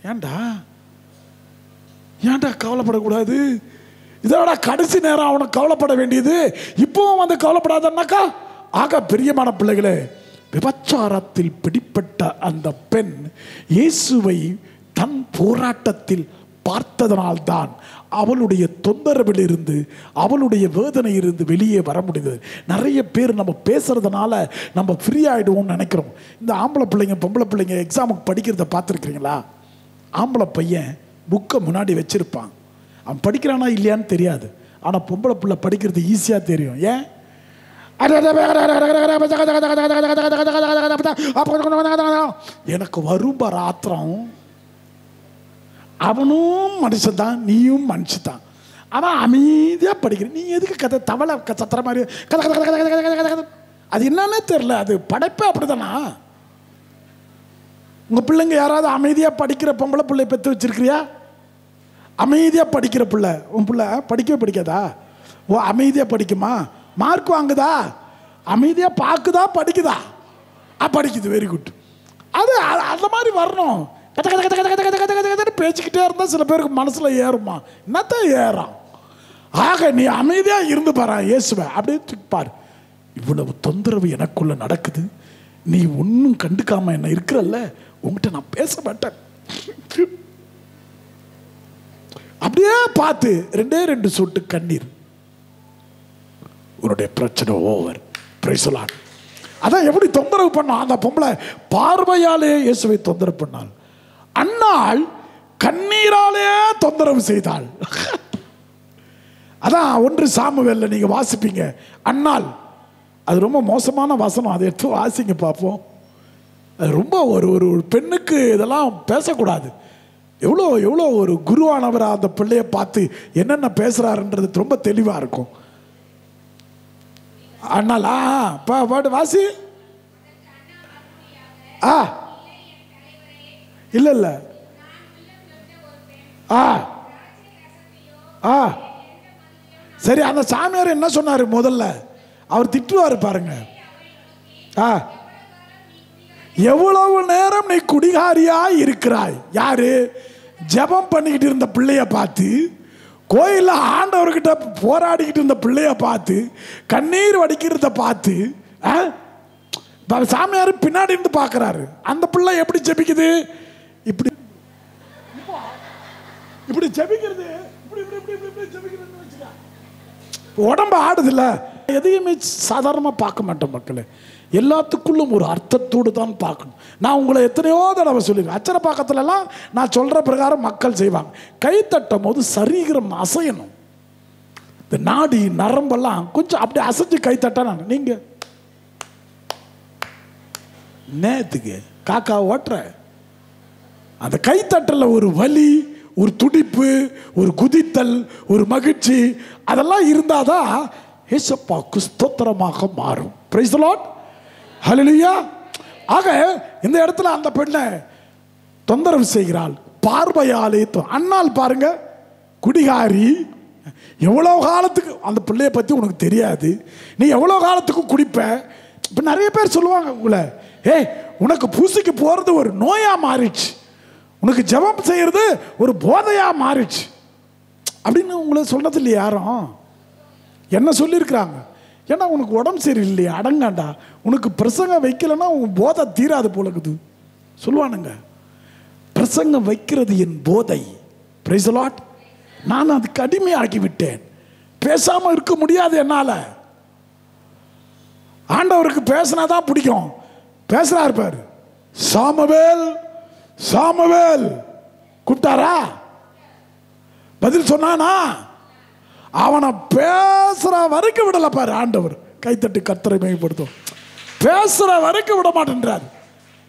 ஏண்டா கவலைப்படக்கூடாது? இதோட கடைசி நேரம் அவனுக்கு கவலைப்பட வேண்டியது, இப்பவும் வந்து கவலைப்படாதன்னாக்கா. ஆக பிரியமான பிள்ளைகளே, விபச்சாரத்தில் பிடிப்பட்ட அந்த பெண் இயேசுவை தன் போராட்டத்தில் பார்த்ததனால்தான் அவளுடைய தொந்தரவில் இருந்து, அவளுடைய வேதனை இருந்து வெளியே வர முடிந்தது. நிறைய பேர் நம்ம பேசுறதுனால நம்ம ஃப்ரீ ஆகிடுவோம்னு நினைக்கிறோம். இந்த ஆம்பளை பிள்ளைங்க பொம்பளை பிள்ளைங்க எக்ஸாமுக்கு படிக்கிறத பார்த்துருக்கிறீங்களா? ஆம்பளை பையன் புக்கை முன்னாடி வச்சிருப்பான், அவன் படிக்கிறானா இல்லையான்னு தெரியாது. ஆனால் பொம்பளை பிள்ளை படிக்கிறது ஈஸியாக தெரியும். ஏன்? எனக்கு வரும் ஆத்திரம். அவனும் மனுஷன் தான், நீயும் மனுஷன் தான். அவன் அமைதியா படிக்கிற, நீ எதுக்கு கதை தவளை சத்திர மாதிரி கதை கதை கதை கதை கதை கதை கதை? அது என்னன்னே தெரியல, அது படைப்பே அப்படிதானா? உங்க பிள்ளைங்க யாராவது அமைதியா படிக்கிற பொம்பளை பிள்ளை பெற்று வச்சிருக்கிறியா? அமைதியா படிக்கிற பிள்ளை, உன் பிள்ளை படிக்கவே படிக்காதா? ஓ, அமைதியா படிக்குமா? மார்க் வாங்குதா? அமைதியா பார்க்குதா படிக்குதா? படிக்குது, வெரி குட். அது அந்த மாதிரி வரணும். கதை கதை கதை கதை கதை கதை கதை பேச்சுக்கிட்டே இருந்தால் சில பேருக்கு மனசுல ஏறுமா? என்னத்தான் ஏறாம். ஆக நீ அமைதியா இருந்து பாரு இயேசுவை, அப்படியே பாரு. இவ்வளவு தொந்தரவு எனக்குள்ள நடக்குது, நீ ஒன்றும் கண்டுக்காம என்ன இருக்கிறல்ல, உங்ககிட்ட நான் பேச மாட்டேன், அப்படியே பார்த்து 2 சொட்டு கண்ணீர், உன்னுடைய பிரச்சனை ஓவர். Price the Lord. அதான் எப்படி தொந்தரவு பண்ணான் அந்த பொம்பளை, பார்வையாலே இயேசுவை தொந்தரவு பண்ணாள். அன்னாள் கண்ணீராலே தொந்தரவு செய்தாள். அதான் 1 சாமுவேல்ல நீங்க வாசிப்பீங்க. அன்னாள், அது ரொம்ப மோசமான வசனம், அதை எடுத்து வாசிங்க பார்ப்போம். அது ரொம்ப ஒரு பெண்ணுக்கு இதெல்லாம் பேசக்கூடாது. எவ்வளோ எவ்வளோ ஒரு குருவானவராக அந்த பிள்ளையை பார்த்து என்னென்ன பேசுறாருன்றது ரொம்ப தெளிவாக இருக்கும். அண்ணாலா பாட்டு வாசி. இல்லை இல்லை சரி, அந்த சாமியார் என்ன சொன்னார் முதல்ல? அவர் திட்டுவார் பாருங்க. எவ்வளவு நேரம் நீ குடிகாரியா இருக்கிறாய்? யாரு? ஜெபம் பண்ணிக்கிட்டு இருந்த பிள்ளைய பார்த்து, கோயில்ல ஆண்டவர்கிட்ட போராடிக்கிட்டு இருந்த பிள்ளைய பார்த்து, கண்ணீர் வடிக்கிறத பார்த்து சாமியார் பின்னாடி இருந்து பார்க்கிறாரு. அந்த பிள்ளை எப்படி ஜெபிக்குது? இப்படி இப்படி ஜெபிக்கிறது, இப்படி இப்படி இப்படி இப்படி ஜெபிக்கிறதுன்னு வச்சுக்க, உடம்பு ஆடுது இல்ல. எதையுமே சாதாரணமா பார்க்க மாட்டோம் மக்களே. எல்லாத்துக்குள்ளும் ஒரு அர்த்தத்தோடு தான் பார்க்கணும். நான் உங்களை எத்தனையோ தடவை சொல்லியிருக்கேன். அச்சர பக்கத்துலலாம் நான் சொல்கிற பிரகாரம் மக்கள் செய்வாங்க. கை தட்டும் போது சரீரம் அசையணும். இந்த நாடி நரம்பெல்லாம் கொஞ்சம் அப்படி அசைஞ்சு கை தட்டா, நீங்கள் நேத்துக்கு காக்கா ஓட்டுற அந்த கைத்தட்டல ஒரு வலி, ஒரு துடிப்பு, ஒரு குதித்தல், ஒரு மகிழ்ச்சி, அதெல்லாம் இருந்தாதான் ஏசப்பாவுக்கு ஸ்தோத்திரமாக மாறும். Praise the lord. ஹல்லேலூயா. ஆக இந்த இடத்துல அந்த பெண்ணை தொந்தரவு செய்கிறாள் பார்வையாலே. அண்ணால் பாருங்க, குடிகாரி. எவ்வளவு காலத்துக்கு அந்த பிள்ளைய பத்தி உனக்கு தெரியாது, நீ எவ்வளவு காலத்துக்கு குடிப்ப. இப்ப நிறைய பேர் சொல்லுவாங்க உங்களை, ஏய் உனக்கு பூசிக்கு போறது ஒரு நோயா மாறிடுச்சு, உனக்கு ஜெபம் செய்யறது ஒரு போதையா மாறிடுச்சு அப்படின்னு உங்களை சொன்னது இல்லையா யாரும்? என்ன சொல்லியிருக்கிறாங்க? ஏன்னா உனக்கு உடம்பு சரியில்லையா, அடங்காண்டா, உனக்கு பிரசங்கம் வைக்கலன்னா உன் போதை தீராது போலக்குது சொல்லுவானுங்க. பிரசங்கம் வைக்கிறது என் போதை. Price the Lord. நான் அதுக்கு அடிமையாக்கி விட்டேன். பேசாம இருக்க முடியாது என்னால. ஆண்டவருக்கு பேசினாதான் பிடிக்கும். பேசுறாரு பாரு, சாமுவேல் சாமுவேல் கூப்பிட்டாரா? பதில் சொன்னானா? அவனை பேசுற வரைக்கும் விடல பாரு ஆண்டவர். கைத்தட்டி கர்த்தரை மேம்படுத்தும். பேசுற வரைக்கும் விட மாட்டேன்றார்.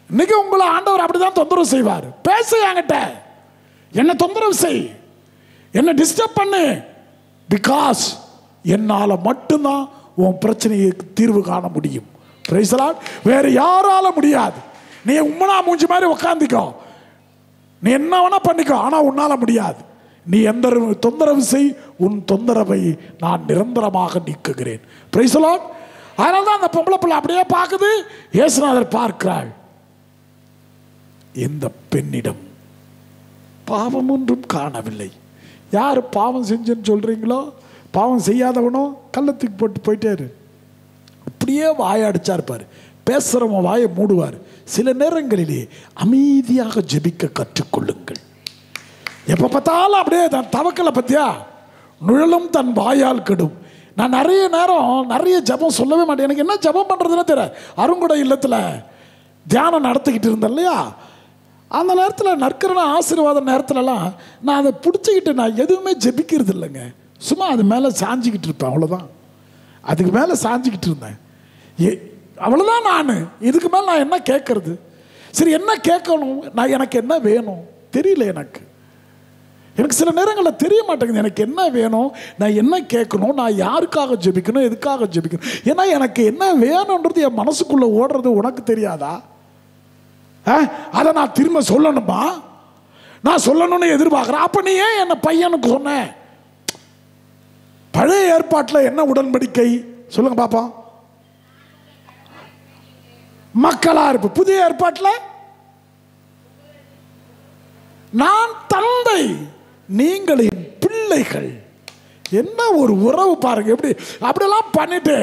இன்னைக்கு உங்களை ஆண்டவர் அப்படிதான் தொந்தரவு செய்வார். பேச என்கிட்ட, என்ன தொந்தரவு செய், என்ன டிஸ்டர்ப் பண்ணு, பிகாஸ் என்னால மட்டும்தான் உன் பிரச்சனையை தீர்வு காண முடியும். Price the Lord. வேற யாரால முடியாது. நீ உம்மனா மூஞ்சி மாதிரி உட்காந்துக்கோ, நீ என்ன வேணா பண்ணிக்கோ, ஆனா உன்னால முடியாது. நீ எந்த தொந்தரவு செய், உன் தொந்தரவை நான் நிரந்தரமாக நீக்குகிறேன். Price the Lord. அதனால தான் அந்த பொம்பளை பிள்ளை அப்படியே பார்க்குது. இயேசுநாதர் பார்க்கிறாள், இந்த பெண்ணிடம் பாவம் ஒன்றும் காணவில்லை. யார் பாவம் செஞ்சேன்னு சொல்றீங்களோ, பாவம் செய்யாதவனோ கள்ளத்துக்கு போட்டு போயிட்டாரு. அப்படியே வாயடிச்சா இருப்பார். பேசுறவன் வாயை மூடுவார். சில நேரங்களிலே அமைதியாக ஜெபிக்க கற்றுக்கொள்ளுங்கள். எப்ப பார்த்தாலும் அப்படியே தவக்கலை பத்தியா, நுழலும் தன் வாயால் கெடும். நான் நிறைய நேரம் நிறைய ஜெபம் சொல்லவே மாட்டேன். எனக்கு என்ன ஜெபம் பண்றதுன்னு தெரியல. அருங்குடை இல்லத்துல தியானம் நடத்திக்கிட்டு இருந்தேன் இல்லையா, அந்த நேரத்தில் நற்கரண ஆசீர்வாத நேரத்துலலாம் நான் அதை பிடிச்சிக்கிட்டு நான் எதுவுமே ஜெபிக்கிறது இல்லைங்க. சும்மா அது மேலே சாஞ்சிக்கிட்டு இருப்பேன், அவ்வளோதான். அதுக்கு மேலே சாஞ்சிக்கிட்டு இருந்தேன், அவ்வளோதான். நான் இதுக்கு மேலே நான் என்ன கேட்கறது? சரி என்ன கேட்கணும், நான் எனக்கு என்ன வேணும் தெரியல. எனக்கு சில நேரங்களில் தெரிய மாட்டேங்குது எனக்கு என்ன வேணும், நான் என்ன கேட்கணும், நான் யாருக்காக ஜெபிக்கணும், எதுக்காக ஜெபிக்கணும். ஏன்னா எனக்கு என்ன வேணுன்றது என் மனசுக்குள்ளே ஓடுறது உனக்கு தெரியாதா? அதை நான் திரும்ப சொல்லணுமா? நான் சொல்லணும்னு எதிர்பார்க்கிறேன். அப்ப நீ ஏன் என்ன பையனுக்கு சொன்ன? பழைய ஏற்பாட்டில் என்ன உடன்படிக்கை சொல்லுங்க பாப்பா? மக்களா இருப்பு. புதிய ஏற்பாட்டில் நான் தந்தை, நீங்கள் என் பிள்ளைகள். என்ன ஒரு உறவு பாருங்க. எப்படி அப்படியெல்லாம் பண்ணிட்டு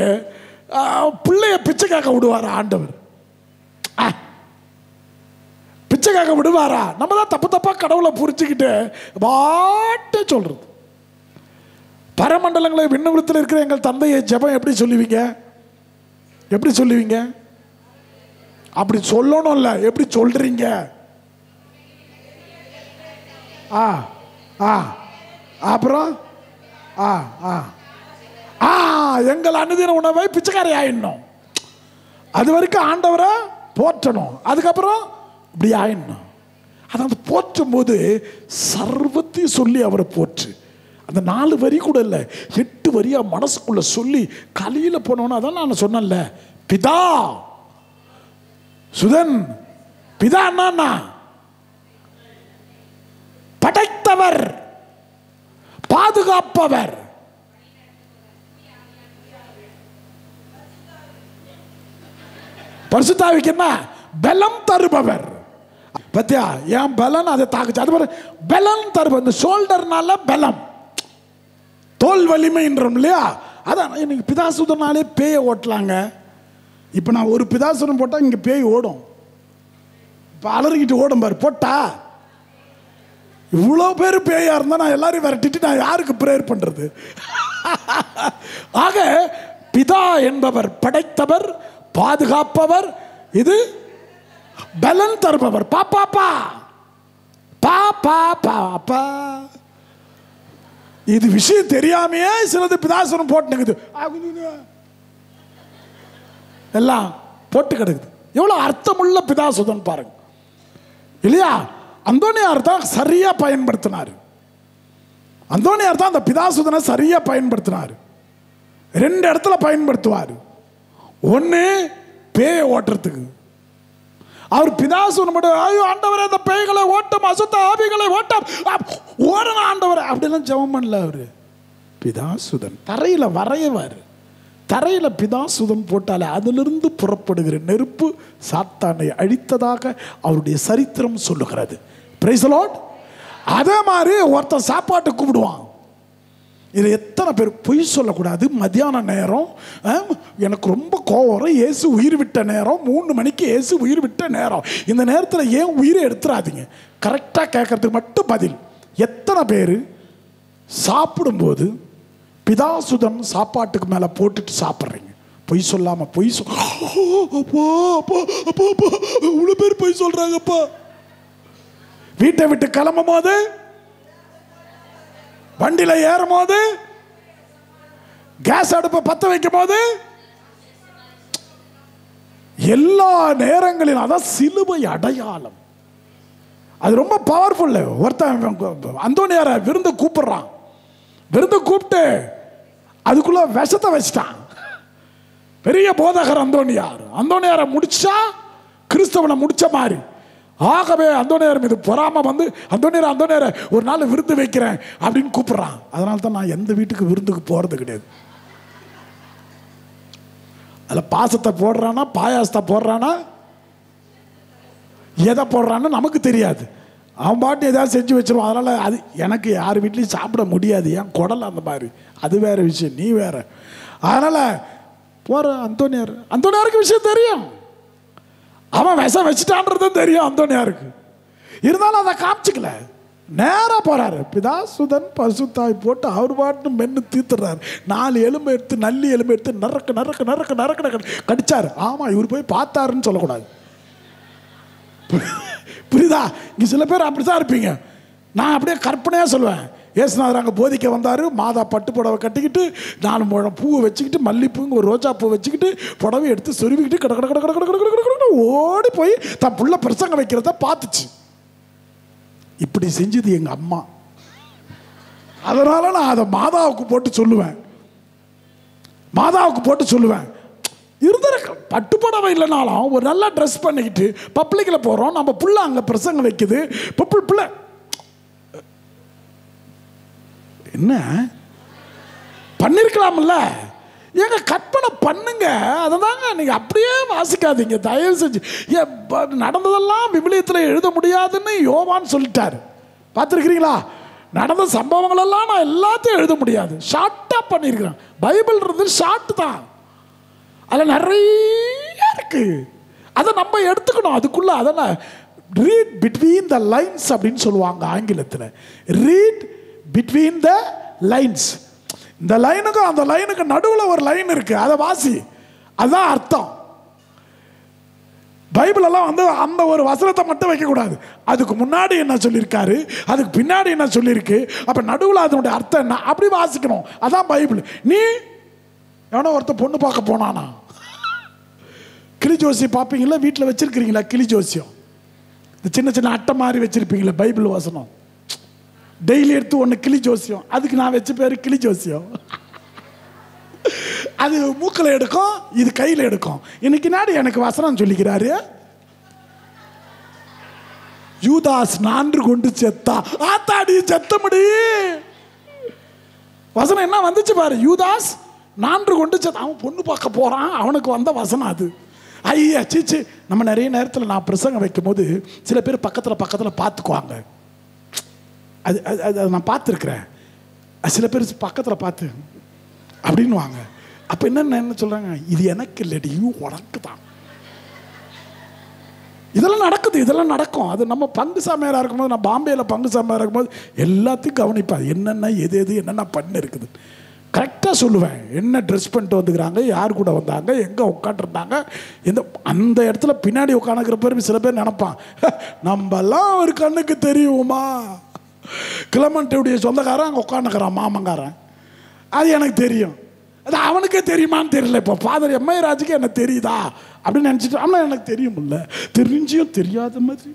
பிள்ளைய பிச்சை கேட்க விடுவார் ஆண்டவர்? பிச்சை பிச்சை கேட்க விடுவாரா? நம்ம தான் தப்பு தப்பா கடவுளை புரிஞ்சுக்கிட்டு பாட்டே சொல்றது. பரமண்டலங்களை விண்ணகத்தில் இருக்கிற எங்கள் தந்தையை ஜெபம் எப்படி சொல்லுவீங்க? எப்படி சொல்லுவீங்க? அப்படி சொல்லணும் இல்ல, எப்படி சொல்றீங்க? அப்புறம் எங்கள் அனுதின உணவை பிச்சைக்காரி ஆயிடணும். அது வரைக்கும் ஆண்டவரை போற்றணும். அதுக்கப்புறம் இப்படி ஆயிடணும். அதாவது போற்றும் போது சர்வத்தையும் சொல்லி அவரை போற்று. அந்த 4 வரி கூட இல்லை, 8 வரியா மனசுக்குள்ள சொல்லி கலியில போனோன்னு. அதான் நான் சொன்னேன்ல, பிதா சுதன். பிதா என்ன? படைத்தவர், பாதுகாப்பவர். பரிசுத்தாவிக்கு என்ன? பலம் தருபவர். பத்தியா, என் பலன் அதை தாக்குச்சு. அது மாதிரி பலம் தருபவர். இந்த ஷோல்டர்னால பலம், தோல் வலிமைன்றோம் இல்லையா? அதான் இன்னைக்கு பிதாசுதனாலே பேயை ஓட்டலாங்க. இப்போ நான் ஒரு பிதாசுரம் போட்டால் இங்கே பேய் ஓடும். இப்போ அலறிக்கிட்டு ஓடும் பாரு. போட்டா இவ்வளோ பேர் பேயா இருந்தால் நான் எல்லாரையும் விரட்டிட்டு நான் யாருக்கு ப்ரேயர் பண்ணுறது? ஆக பிதா என்பவர் படைத்தவர், பாதுகாப்பவர், இது பலன் தருபவர். பாப்பா பா பா பா பா பா. இது விஷயம் தெரியாமையே சிலது பிதாசுரம் போட்டுனுக்குது, எல்லாம் போட்டு கிடக்குது. எவ்வளவு அர்த்தமுள்ள பிதாசுதன் பாருங்க இல்லையா? அந்தோனியார் தான் சரியா பயன்படுத்தினார். அந்தோனியார் தான் அந்த பிதாசுதனை சரியா பயன்படுத்தினார். 2 இடத்துல பயன்படுத்துவார். ஒன்று பேயை ஓட்டுறதுக்கு. அவர் பிதாசுதன் மட்டும், ஐயோ ஆண்டவரே அந்த பேய்களை ஓட்டம், அசுத்த ஆவிகளை ஓட்டம், ஓடன ஆண்டவரே அப்படிலாம் ஜெபம் பண்ணல. அவரு பிதாசுதன் தரையில வரையவார். தரையில பிதாசுதன் போட்டாலே அதிலிருந்து புறப்படுகிற நெருப்பு சாத்தானை அழித்ததாக அவருடைய சரித்திரம் சொல்லுகிறது. Price the Lord. அதே மாதிரி ஒருத்தன் சாப்பாட்டு கூப்பிடுவான். இது எத்தனை பேர் பொய் சொல்லக்கூடாது? மத்தியான நேரம் எனக்கு ரொம்ப கோவம், இயேசு உயிர் விட்ட நேரம், 3 மணிக்கு இயேசு உயிர் விட்ட நேரம். இந்த நேரத்தில் ஏன் உயிரை எடுத்துடாதீங்க? கரெக்டாக கேட்கறதுக்கு மட்டும் பதில். எத்தனை பேர் சாப்பிடும்போது பிதாசுதன் சாப்பாட்டுக்கு மேலே போட்டுட்டு சாப்பிட்றீங்க? பொய் சொல்லாமல் பொய் இவ்வளோ பேர் பொய் சொல்கிறாங்கப்பா. வீட்டை விட்டு கிளம்பும் போது, வண்டியில் ஏறும் போது, கேஸ் அடுப்பை பற்ற வைக்கும் போது, எல்லா நேரங்களிலும் அதான் சிலுவை அடையாளம். அது ரொம்ப பவர்ஃபுல். ஒருத்தன் அந்தோனியாரை விருந்து கூப்பிடுறான். விருந்து கூப்பிட்டு அதுக்குள்ள விஷத்தை வச்சிட்டான். பெரிய போதகர் அந்தோனியார். அந்தோனியாரை முடிச்சா கிறிஸ்தவனை முடிச்ச மாதிரி. ஆகவே அந்தோனியார் மீது பொறாம வந்து, அந்தோனியாரை ஒரு நாள் விருந்து வைக்கிறேன் அப்படின்னு கூப்பிடுறான். அதனால தான் நான் எந்த வீட்டுக்கு விருந்துக்கு போறது கிடையாது. அதில் பாசத்தை போடுறானா, பாயாசத்தை போடுறானா, எதை போடுறான்னு நமக்கு தெரியாது. அவன் பாட்டு ஏதாவது செஞ்சு வச்சிருவான். அதனால் அது எனக்கு யார் வீட்லையும் சாப்பிட முடியாது. ஏன் குடல் அந்த மாதிரி, அது வேற விஷயம், நீ வேற. அதனால் போகிற அந்தோனியாருக்கு விஷயம் தெரியும். அவன் விஷம் வச்சுட்டான்றதும் தெரியும் அந்தோனியாருக்கு. இருந்தாலும் அதை காமிச்சிக்கல. நேராக போகிறாரு. பிதாசுதன் பரிசுத்தாய் போட்டு அவர் பாட்டு மென்று தீர்த்துறாரு. 4 எலும்பு எடுத்து, நல்லி எலும்பு எடுத்து நறுக்கு நறுக்கு நறுக்கு நறுக்கு கடிச்சார். ஆமாம், இவர் போய் பார்த்தாருன்னு சொல்லக்கூடாது. புரியுதா? இங்கே சில பேர் அப்படி தான் இருப்பீங்க. நான் அப்படியே கற்பனையாக சொல்லுவேன். ஏசுநாதர் அங்கே போதிக்க வந்தார். மாதா பட்டு புடவை கட்டிக்கிட்டு 4 முழம் பூவை வச்சுக்கிட்டு, மல்லிப்பூங்க ஒரு ரோஜா பூ வச்சுக்கிட்டு, புடவை எடுத்து சொருவிக்கிட்டு கட கட கட கட கட கட கட ஓடி போய் தன் புள்ள பிரசங்க வைக்கிறத பார்த்துச்சு. இப்படி செஞ்சது எங்கள் அம்மா. அதனால நான் அதை மாதாவுக்கு போட்டு சொல்லுவேன். மாதாவுக்கு போட்டு சொல்லுவேன். இருந்திருக்க பட்டு புடவை இல்லைனாலும் ஒரு நல்லா ட்ரெஸ் பண்ணிக்கிட்டு பப்ளிக்கில் போகிறோம். நம்ம புள்ள அங்கே பிரசங்க வைக்குது. பிள்ளை என்ன பண்ணிருக்கலாம்ல? ஏங்க கற்பனை பண்ணுங்க. அதை தாங்க நீங்கள் அப்படியே வாசிக்காதீங்க தயவு செஞ்சு. நடந்ததெல்லாம் விவிலியத்தில் எழுத முடியாதுன்னு யோவான் சொல்லிட்டார். பார்த்துருக்கிறீங்களா? நடந்த சம்பவங்கள் எல்லாம் நான் எல்லாத்தையும் எழுத முடியாது, ஷார்ட்டாக பண்ணியிருக்கிறேன். பைபிள்ன்றது ஷார்ட் தான். அதில் நிறைய இருக்கு. அதை நம்ம எடுத்துக்கணும். அதுக்குள்ள அதெல்லாம் ரீட் பிட்வீன் த லைன்ஸ் அப்படின்னு சொல்லுவாங்க ஆங்கிலத்தில். Read between the lines. இந்த லைனுக்கும் அந்த லைனுக்கு நடுவில் ஒரு லைன் இருக்கு, அதை வாசி. அதுதான் அர்த்தம். பைபிள் எல்லாம் வந்து அந்த ஒரு வசனத்தை மட்டும் வைக்கக்கூடாது. அதுக்கு முன்னாடி என்ன சொல்லியிருக்காரு, அதுக்கு பின்னாடி என்ன சொல்லியிருக்கு, அப்போ நடுவில் அதனுடைய அர்த்தம் என்ன, அப்படி வாசிக்கணும். அதான் பைபிள். நீ எவனோ ஒருத்தர் பொண்ணு பார்க்க போனானா, கிளி ஜோசியம் பார்ப்பீங்களா, வீட்டில் வச்சிருக்கிறீங்களா கிளி ஜோசியம்? இந்த சின்ன சின்ன அட்டை மாதிரி வச்சிருப்பீங்களா பைபிள் வசனம், டெய்லி எடுத்து ஒன்று கிளி ஜோசியம். அதுக்கு நான் வச்ச பேர் கிளி ஜோசியம். அது மூக்கில் எடுக்கும், இது கையில் எடுக்கும். இன்னைக்கு நாடு எனக்கு வசனம் சொல்லிக்கிறாரு, யூதாஸ் 4 கொண்டு செத்தா. ஆத்தாடி செத்த முடி வசனம் என்ன வந்துச்சு பாரு, யூதாஸ் 4 கொண்டு செத்தா. அவன் பொண்ணு பார்க்க போறான், அவனுக்கு வந்த வசனம் அது. ஐயா சீச்சு. நம்ம நிறைய நேரத்தில் நான் பிரசங்கம் வைக்கும் போது சில பேர் பக்கத்தில் பார்த்துக்குவாங்க. அது அது நான் பார்த்துருக்குறேன். சில பேர் பக்கத்தில் பார்த்து அப்படின்னு வாங்க. அப்போ என்ன சொல்கிறாங்க, இது எனக்கு இல்லடி, உனக்கு தான். இதெல்லாம் நடக்குது, இதெல்லாம் நடக்கும். அது நம்ம பங்கு சாமியாராக இருக்கும்போது, நான் பாம்பேயில் பங்கு சாமியாராக இருக்கும்போது எல்லாத்தையும் கவனிப்பேன். என்னென்ன எது என்னென்ன பண்ணு இருக்குது கரெக்டாக சொல்லுவேன். என்ன ட்ரெஸ் பண்ணிட்டு வந்துக்கிறாங்க, யார் கூட வந்தாங்க, எங்கே உட்காந்துருந்தாங்க, அந்த இடத்துல பின்னாடி உட்காந்துக்கிற பேர் சில பேர் நினைப்பான், நம்மெல்லாம் ஒரு கண்ணுக்கு தெரியுமா. கிளமண்ட்டுடைய சொந்தக்காரன் அங்கே உட்காந்துக்கிறான், மாமங்காரன். அது எனக்கு தெரியும். அது அவனுக்கே தெரியுமான்னு தெரியல. இப்போ ஃபாதர் எம்ஐ ராஜுக்கு என்ன தெரியுதா அப்படின்னு நினச்சிட்டு, ஆனால் எனக்கு தெரியுமில்ல, தெரிஞ்சியும் தெரியாத மாதிரி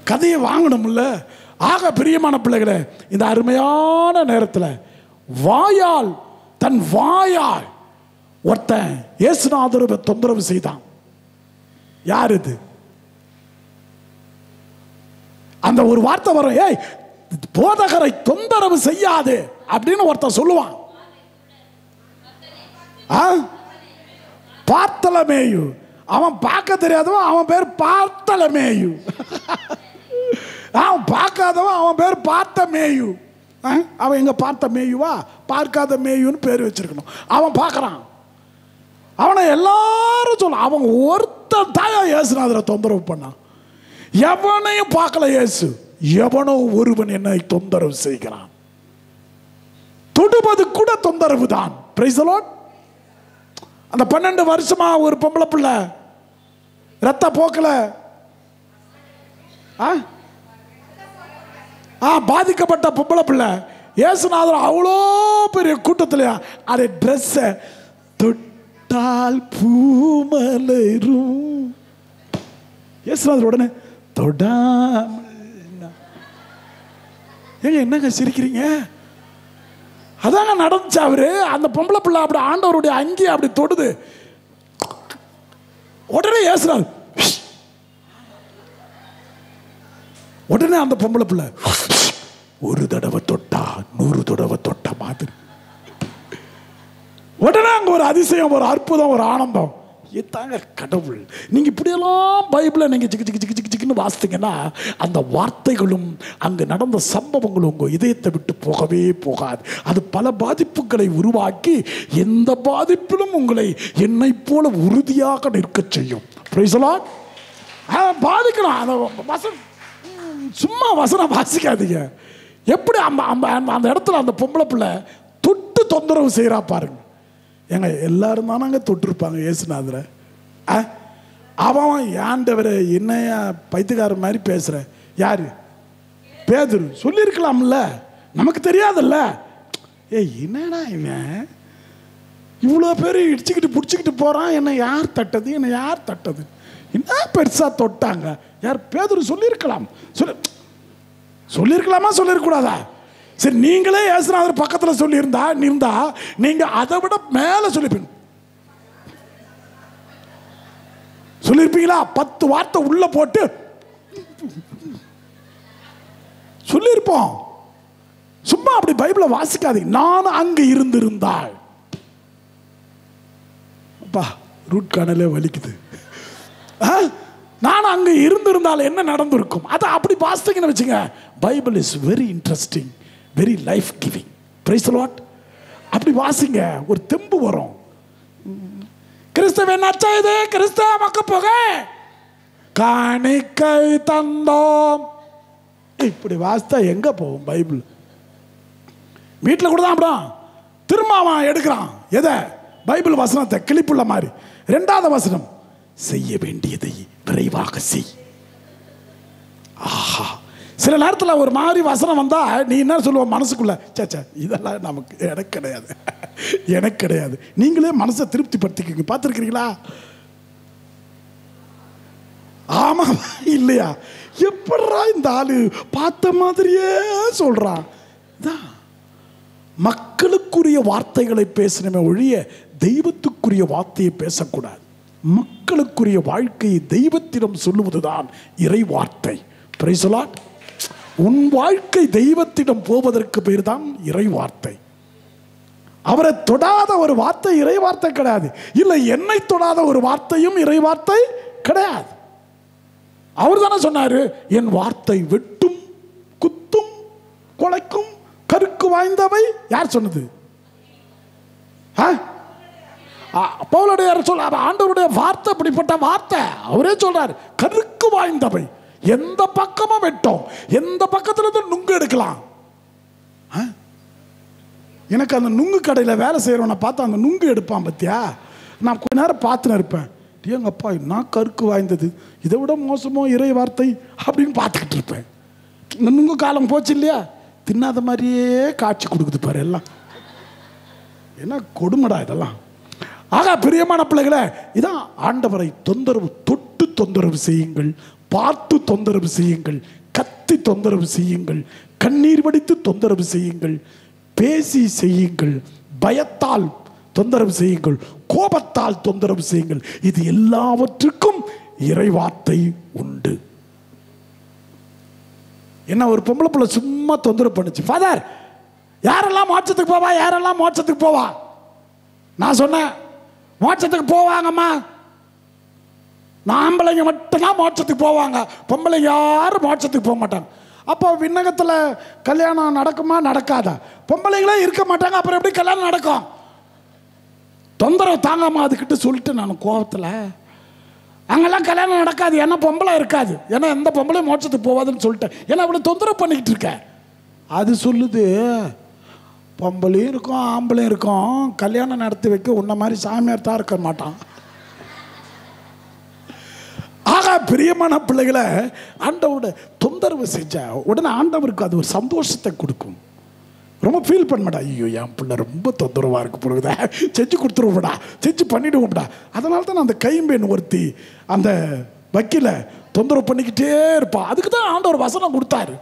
கதையை வாங்கணும்ல. ஆக பிரியமான பிள்ளைகளே, இந்த அருமையான நேரத்தில் வாயால், தன் வாயால் ஒருத்தன் இயேசுநாதரை தொந்தரவு செய்தான். யார் இது? அந்த ஒரு வார்த்தை வரும், ஏய் போதகரை தொந்தரவு செய்யாது அப்படின்னு ஒருத்தன் சொல்லுவான். பார்த்தலமேயு. அவன் பார்க்க தெரியாதவன், அவன் பேர் பார்த்தலமேயு. அவன் பார்க்காதவன், அவன் பேர் பார்த்த மேயு. அவன் எங்க பார்த்த மேயுவா, பார்க்காத மேயுன்னு பேர் வச்சிருக்கணும். அவன் பார்க்கறான், அவனை எல்லாரும் சொல்ல. அவன் ஒருத்தன் தாயா இயேசுநாதரை தொந்தரவு பண்ணான். எவனையும் பார்க்கல இயேசு. எவனோ ஒருவன் என்னை தொந்தரவு செய்கிறான். தொடுவது கூட தொந்தரவு தான். Price the Lord. அந்த 12 வருஷமா ஒரு பொம்பளை பிள்ளை ரத்த போக்கல பாதிக்கப்பட்ட பொம்பளை பிள்ளை இயேசுநாதர் அவ்வளோ பெரிய கூட்டத்தில் அதை ட்ரெஸ்ஸை தொட்டால் பூமலரும். இயேசுநாதர் உடனே தொடாமல். ஏங்க என்னங்க சிரிக்கிறீங்க? அதாங்க நடந்துச்சு. அவரு அந்த பொம்பளை பிள்ளை அப்படி ஆண்டவருடைய அங்கேயே அப்படி தொடுது. உடனே ஏசுறாரு. உடனே அந்த பொம்பளை பிள்ளை ஒரு தடவை தொட்டா 100 தடவை தொட்ட மாதிரி. உடனே அங்க ஒரு அதிசயம், ஒரு அற்புதம், ஒரு ஆனந்தம். இதுதாங்க கடவுள். நீங்க இப்படியெல்லாம் பைபிளை நீங்க சிக்கு சிக்கு சிக்கு சிக்கு சிக்குன்னு வாசித்தீங்கன்னா அந்த வார்த்தைகளும் அங்கு நடந்த சம்பவங்களும் உங்க இதயத்தை விட்டு போகவே போகாது. அது பல பாதிப்புகளை உருவாக்கி எந்த பாதிப்பிலும் உங்களை என்னை போல உறுதியாக நிற்க செய்யும். Praise the lord. பாதிக்கணும். அந்த வசனம் சும்மா வசனம் வாசிக்காதீங்க. எப்படி அந்த இடத்துல அந்த பொம்பளை பிள்ளை தொட்டு தொந்தரவு செய்யறா பாருங்க. ஏங்க எல்லாரும் தானாங்க தொட்டிருப்பாங்க இயேசுநாதரை. அவன் ஆண்டவரை என்னையா பைத்தியக்காரர் மாதிரி பேசுற? யாரு? பேதுரு. சொல்லியிருக்கலாம்ல, நமக்கு தெரியாதுல்ல. என்னடா இவன் இவ்வளோ பேர் இடிச்சுக்கிட்டு பிடிச்சிக்கிட்டு போறான், என்னை யார் தட்டது, என்னை யார் தட்டது, என்ன பெருசா தொட்டாங்க? யார்? பேதுரு. சொல்லியிருக்கலாம். சொல்லியிருக்கலாமா, சொல்லியிருக்கூடாதா? சரி, நீங்களே இயேசுநாதர் பக்கத்தில் சொல்லியிருந்தா நீங்க அதை விட மேல சொல்லியிருப்பீங்களா? 10 வார்த்தை உள்ள போட்டு சொல்லியிருப்போம். சும்மா அப்படி பைபிளை வாசிக்காதீங்க. நான் அங்கு இருந்திருந்தாள். அப்பா ரூட் காணலே வலிக்குது. நான் அங்கு இருந்திருந்தால் என்ன நடந்திருக்கும்? அதை அப்படி வாசித்தீங்கன்னு வச்சுங்க. Bible is very interesting, very life giving. Price the Lord. அப்படி வாசிங்க, ஒரு தெம்பு வரும். கிறிஸ்துவின் நற்செய்தி, கிறிஸ்துவ மக்கு புகை, காணிக்கை தந்தோம். இப்படி வாசித்தா எங்க போகும் பைபிள்? வீட்டில் கூட தான் அப்படின். திரும்ப அவன் எடுக்கிறான் எதை? பைபிள் வசனத்தை கிளிப்புள்ள மாதிரி. 2வது வசனம், செய்ய வேண்டியதை விரைவாக செய். ஆஹா, சில நேரத்தில் ஒரு மாதிரி வசனம் வந்தா நீ என்ன சொல்லுவ மனசுக்குள்ள? சேச்சா இதெல்லாம் நமக்கு எனக்கு கிடையாது, எனக்கு கிடையாது. நீங்களே மனசை திருப்திப்படுத்திக்கங்க. பார்த்துருக்கிறீங்களா? ஆமா இல்லையா? எப்படா இந்த ஆளு பார்த்த மாதிரியே சொல்றான். மக்களுக்குரிய வார்த்தைகளை பேசணுமே ஒழிய தெய்வத்துக்குரிய வார்த்தையை பேசக்கூடாது. மக்களுக்குரிய வாழ்க்கையை தெய்வத்திடம் சொல்லுவதுதான் இறை வார்த்தை. Price the Lord. உன் வாழ்க்கை தெய்வத்திடம் போவதற்கு பேர் தான் இறை வார்த்தை. அவரை தொடாத ஒரு வார்த்தை இறை வார்த்தை கிடையாது. இல்லை, என்னை தொடாத ஒரு வார்த்தையும் இறை வார்த்தை கிடையாது. அவர் தானே சொன்னாரு, என் வார்த்தை வெட்டும், குத்தும், கொலைக்கும், கருக்கு வாய்ந்தவை. யார் சொன்னது? பவுலடியார் சொல்ல, ஆண்டவருடைய வார்த்தை அப்படிப்பட்ட வார்த்தை. அவரே சொல்றாரு, கருக்கு வாய்ந்தவை. எந்த பக்கமும் வெட்டும், எந்த பக்கத்துல இருந்து நுங்கு எடுக்கலாம். எனக்கு அந்த நுங்கு கடையில் வேலை செய்யறவனை பார்த்து அந்த நுங்கு எடுப்பான் பத்தியா, நான் கொஞ்ச நேரம் பார்த்துன்னு இருப்பேன். எங்கப்பா என்ன கருக்கு வாய்ந்தது, இதை விட மோசமோ இறை வார்த்தை அப்படின்னு பார்த்துக்கிட்டு இருப்பேன். இந்த நுங்கு காலம் போச்சு இல்லையா, தின்னாத மாதிரியே காட்சி கொடுக்குது பாரு எல்லாம். என்ன கொடுமடா இதெல்லாம். ஆக பிரியமான பிள்ளைகளே, இதான் ஆண்டவரை தொந்தரவு, தொட்டு தொந்தரவு செய்யுங்கள், பார்த்து தொந்தரவு செய்யுங்கள், கத்தி தொந்தரவு செய்யுங்கள், கண்ணீர் வடித்து தொந்தரவு செய்யுங்கள், பேசி செய்யுங்கள், பயத்தால் தொந்தரவு செய்யுங்கள், கோபத்தால் தொந்தரவு செய்யுங்கள். இது எல்லாவற்றுக்கும் இறைவார்த்தை உண்டு. என்ன ஒரு பொம்பளை பிள்ளை சும்மா தொந்தரவு பண்ணுச்சு, ஃபாதர் யாரெல்லாம் மோட்சத்துக்கு போவா, யாரெல்லாம் மோட்சத்துக்கு போவா? நான் சொன்னேன், மோட்சத்துக்கு போவாங்கம்மா, ஆம்பளைங்க மட்டும்தான் மோட்சத்துக்கு போவாங்க, பொம்பளைங்க யாரும் மோட்சத்துக்கு போக மாட்டாங்க. அப்போ விண்ணகத்தில் கல்யாணம் நடக்குமா நடக்காதா? பொம்பளைங்களே இருக்க மாட்டாங்க, அப்புறம் எப்படி கல்யாணம் நடக்கும்? தொந்தரவு தாங்காம அதுக்கிட்ட சொல்லிட்டு நான் கோபத்தில், அங்கெல்லாம் கல்யாணம் நடக்காது, ஏன்னா பொம்பளை இருக்காது, ஏன்னா எந்த பொம்பளையும் மோட்சத்துக்கு போவாதுன்னு சொல்லிட்டேன். ஏன்னா அப்படி தொந்தரவு பண்ணிக்கிட்டு இருக்கேன். அது சொல்லுது, பொம்பளையும் இருக்கும் ஆம்பளையும் இருக்கும், கல்யாணம் நடத்தி வைக்க உன்ன மாதிரி சாமியார் தான் இருக்க மாட்டான். ஆக பிரியமான பிள்ளைகளை ஆண்டவரோட தொந்தரவு செஞ்ச உடனே ஆண்டவருக்கு அது ஒரு சந்தோஷத்தை கொடுக்கும். ரொம்ப ஃபீல் பண்ண மாட்டா, ஐயோ என் பிள்ளை ரொம்ப தொந்தரவாக இருக்கு பொழுது, செஞ்சு கொடுத்துருவோம்டா, செஞ்சு பண்ணிடுவோம்டா. அதனால தான் அந்த கைம்பெண் ஒருத்தி அந்த வக்கீல தொந்தரவு பண்ணிக்கிட்டே இருப்பா. அதுக்கு தான் ஆண்டவர் வசனம் கொடுத்தாரு.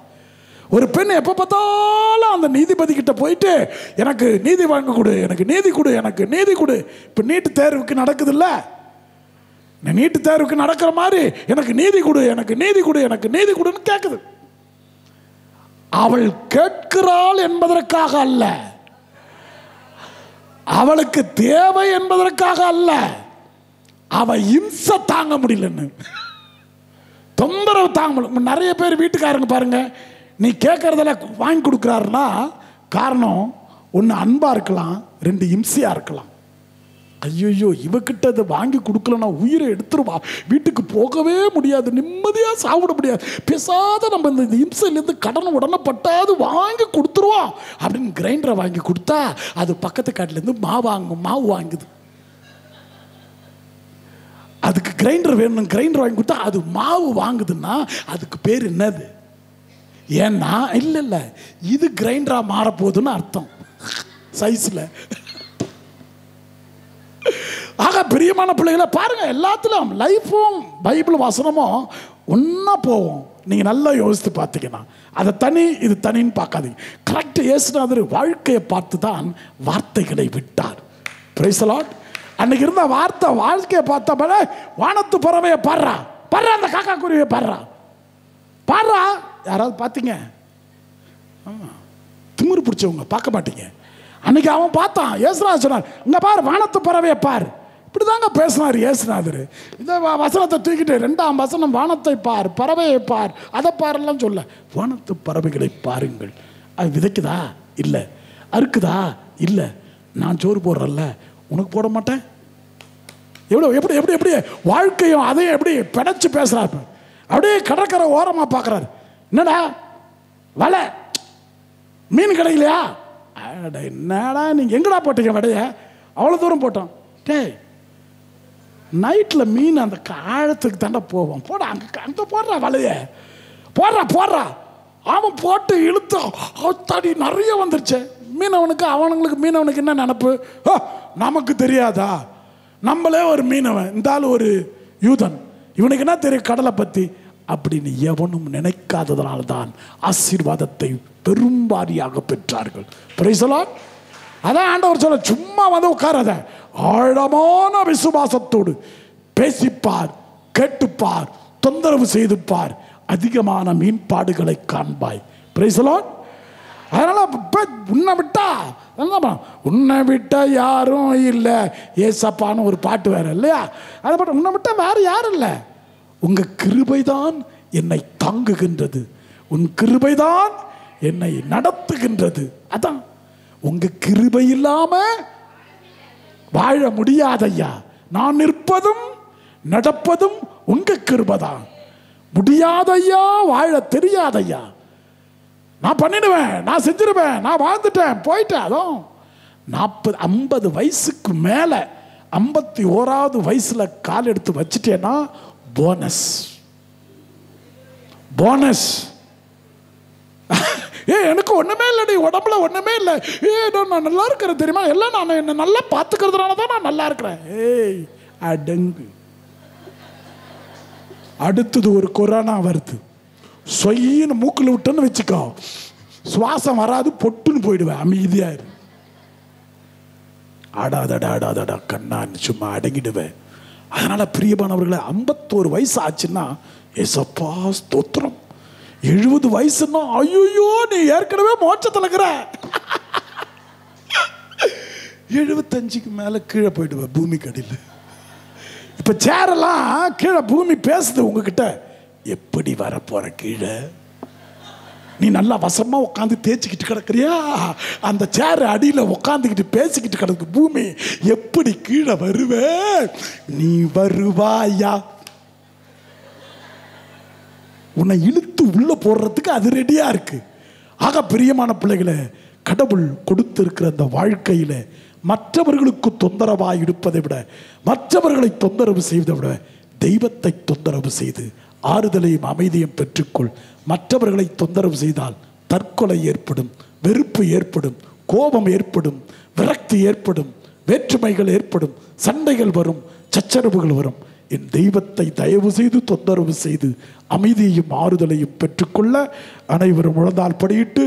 ஒரு பெண் எப்போ பார்த்தாலும் அந்த நீதிபதி கிட்ட போயிட்டு, எனக்கு நீதி வாங்க கொடு, எனக்கு நீதி கொடு, எனக்கு நீதி கொடு. இப்போ நீட்டு தேர்வுக்கு நடக்குது இல்லை, நீட்டு தேர்வுக்கு நடக்கிற மாதிரி எனக்கு நீதி கொடு, எனக்கு நீதி கொடு, எனக்கு நீதி கொடுன்னு கேட்குது. அவள் கேட்கிறாள் என்பதற்காக அல்ல, அவளுக்கு தேவை என்பதற்காக அல்ல, அவ இம்சை தாங்க முடியலன்னு, தொந்தரவு தாங்க முடியல. நிறைய பேர் வீட்டுக்காரங்க பாருங்க, நீ கேட்கறதில் வாங்கி கொடுக்குறாருன்னா காரணம் ஒன்று அன்பா இருக்கலாம், 2 இம்சையா இருக்கலாம். ஐயோ இவகிட்ட அதை வாங்கி கொடுக்கலன்னா உயிரை எடுத்துருவா, வீட்டுக்கு போகவே முடியாது, நிம்மதியாக சாப்பிட முடியாது, பேசாத நம்ம இந்த இம்சையிலேருந்து கடன் உடனே பட்டாது வாங்கி கொடுத்துருவோம் அப்படின்னு கிரைண்டரை வாங்கி கொடுத்தா அது பக்கத்து காட்டிலேருந்து மாவு வாங்குது. அதுக்கு கிரைண்டர் வேணும், கிரைண்டர் வாங்கி கொடுத்தா அது மாவு வாங்குதுன்னா அதுக்கு பேர் என்னது? ஏன்னா இல்லை இது கிரைண்டரா மாறப்போகுதுன்னு அர்த்தம் சைஸ்ல. ஆக பிரியமான பிள்ளைகளை பாருங்க, எல்லாத்திலும் லைஃப்பும் பைபிள் வசனமும் ஒன்னா போவோம். நீங்க நல்லா யோசித்து பார்த்தீங்கன்னா அதை தனி இது தனின்னு பார்க்காதீங்க. கரெக்ட். இயேசுநாதர் வாழ்க்கையை பார்த்து தான் வார்த்தைகளை விட்டார். Price the Lord. அன்னைக்கு இருந்த வார்த்தை வாழ்க்கையை பார்த்தா, வானத்து பறவையை பாடுறா, பாடுறா, அந்த காக்கா குருவியை பாடுறா, பாடுறா. யாராவது பார்த்தீங்க? திமிரு பிடிச்சவங்க பார்க்க மாட்டீங்க. அன்னைக்கு அவன் பார்த்தான். இயேசுநாதர் சொன்னார், இங்க பாரு வானத்து பறவையை பார். இப்படிதாங்க பேசினார் இயேசுநாதர். இந்த வசனத்தை தூக்கிட்டு 2ஆம் வசனம் வானத்தை பார், பறவையை பார், அதை பாரெல்லாம் சொல்ல, வானத்து பறவைகளை பாருங்கள். அது விதைக்குதா? இல்லை. அறுக்குதா? இல்லை. நான் சோறு போடுறல்ல, உனக்கு போட மாட்டேன். எவ்வளோ எப்படி எப்படி எப்படி வாழ்க்கையும் அதையும் எப்படி பிணைச்சு பேசுகிறாரு. அப்படியே கடற்கரை ஓரமாக பார்க்குறாரு. என்னடா வலை, மீன் கிடைக்கலையா? என்னடா நீங்கள் எங்கடா போட்டீங்க வடையை? அவ்வளோ தூரம் போட்டோம். டேய், நைட்டில் மீன் அந்த ஆழத்துக்கு தாண்டா போவோம், போடா அங்கே அங்கே போடுறா வலையை, போடுறா. அவன் போட்டு இழுத்து தடி நிறைய வந்துருச்சு. மீனவனுக்கு என்ன நினப்பு? நமக்கு தெரியாதா, நம்மளே ஒரு மீனவன், இந்த ஆள் ஒரு யூதன், இவனுக்கு என்ன தெரியும் கடலை பற்றி அப்படின்னு எவனும் நினைக்காததனால தான் ஆசீர்வாதத்தை பெரும்பாரியாக பெற்றார்கள். Price the Lord. அதான் ஆண்டவர் சொல்ல, சும்மா வந்து உட்காராத, ஆழமான விசுவாசத்தோடு பேசிப்பார், கேட்டுப்பார், தொந்தரவு செய்துப்பார், அதிகமான மீன்பாடுகளை காண்பாய். Price the Lord. அதனால உன்னை விட்டா யாரும் இல்லை ஏசப்பான்னு ஒரு பாட்டு வேற இல்லையா? அதை பாட்டு உன்னை விட்டா வேற யாரும் இல்லை. உங்க கிருபைதான் என்னை தாங்குகின்றது, உன் கிருபைதான் என்னை நடத்துகின்றது. அதான், உங்க கிருபை இல்லாம வாழ முடியாதையா. நான் நிற்பதும் நடப்பதும் உங்க கிருபைதான். முடியாதையா, வாழ தெரியாதையா. நான் பண்ணிடுவேன், நான் செஞ்சிருவேன், நான் வாழ்ந்துட்டேன், போயிட்டேன். அதுவும் 40-50 வயசுக்கு மேலே 51வது வயசுல கால் எடுத்து வச்சுட்டேன்னா போனஸ். எனக்கு ஒண்ணுமே இல்லடி, உடம்புல ஒண்ணுமே இல்லை, நான் நல்லா இருக்கிறேன் தெரியுமா, எல்லாம் நான் என்ன நல்லா பார்த்துக்கிறதுனால தான் நான் நல்லா இருக்கிறேன். அடங்கு. அடுத்தது ஒரு கொரோனா வருது, சொயின்னு மூக்கில் விட்டுன்னு வச்சுக்கோ, சுவாசம் வராது, பொட்டுன்னு போயிடுவேன், அமைதியா இரு. ஆடாதடா கண்ணான்னு சும்மா அடங்கிடுவேன். அதனால பிரியமானவர்களே, 51 வயசு ஆச்சுன்னா ஏசப்பா ஸ்தோத்திரம். 70 வயசுன்னா ஐயோ நீ ஏற்கனவே மோட்சத்தில் இருக்கிற. 75க்கு மேல கீழே போயிடுவேன் பூமி கடியில். இப்ப சேரெல்லாம் கீழே பூமி பேசுது உங்ககிட்ட, எப்படி வரப்போற கீழே? நீ நல்லா வசமா உட்காந்து தேய்ச்சிக்கிட்டு கிடக்குறியா? அந்த சேர் அடியில உட்காந்துக்கிட்டு பேசிக்கிட்டு கிடக்கு பூமி, எப்படி கீழே வருவே? நீ வருவாயா? உன்னை இழுத்து உள்ள போடுறதுக்கு அது ரெடியா இருக்கு. ஆக பிரியமான பிள்ளைகளை, கடவுள் கொடுத்திருக்கிற அந்த வாழ்க்கையில மற்றவர்களுக்கு தொந்தரவாய் இருப்பதை விட, மற்றவர்களை தொந்தரவு செய்வதை விட, தெய்வத்தை தொந்தரவு செய்து ஆறுதலையும் அமைதியும் பெற்றுக்கொள். மற்றவர்களை தொந்தரவு செய்தால் தற்கொலை ஏற்படும், வெறுப்பு ஏற்படும், கோபம் ஏற்படும், விரக்தி ஏற்படும், வேற்றுமைகள் ஏற்படும், சண்டைகள் வரும், சச்சரவுகள் வரும். என் தெய்வத்தை தயவு செய்து தொந்தரவு செய்து அமைதியையும் ஆறுதலையும் பெற்றுக்கொள்ள அனைவரும் முழந்தால் படியிட்டு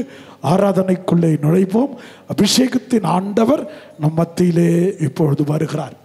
ஆராதனைக்குள்ளே நுழைவோம். அபிஷேகத்தின் ஆண்டவர் நம் மத்தியிலே இப்பொழுது வருகிறார்.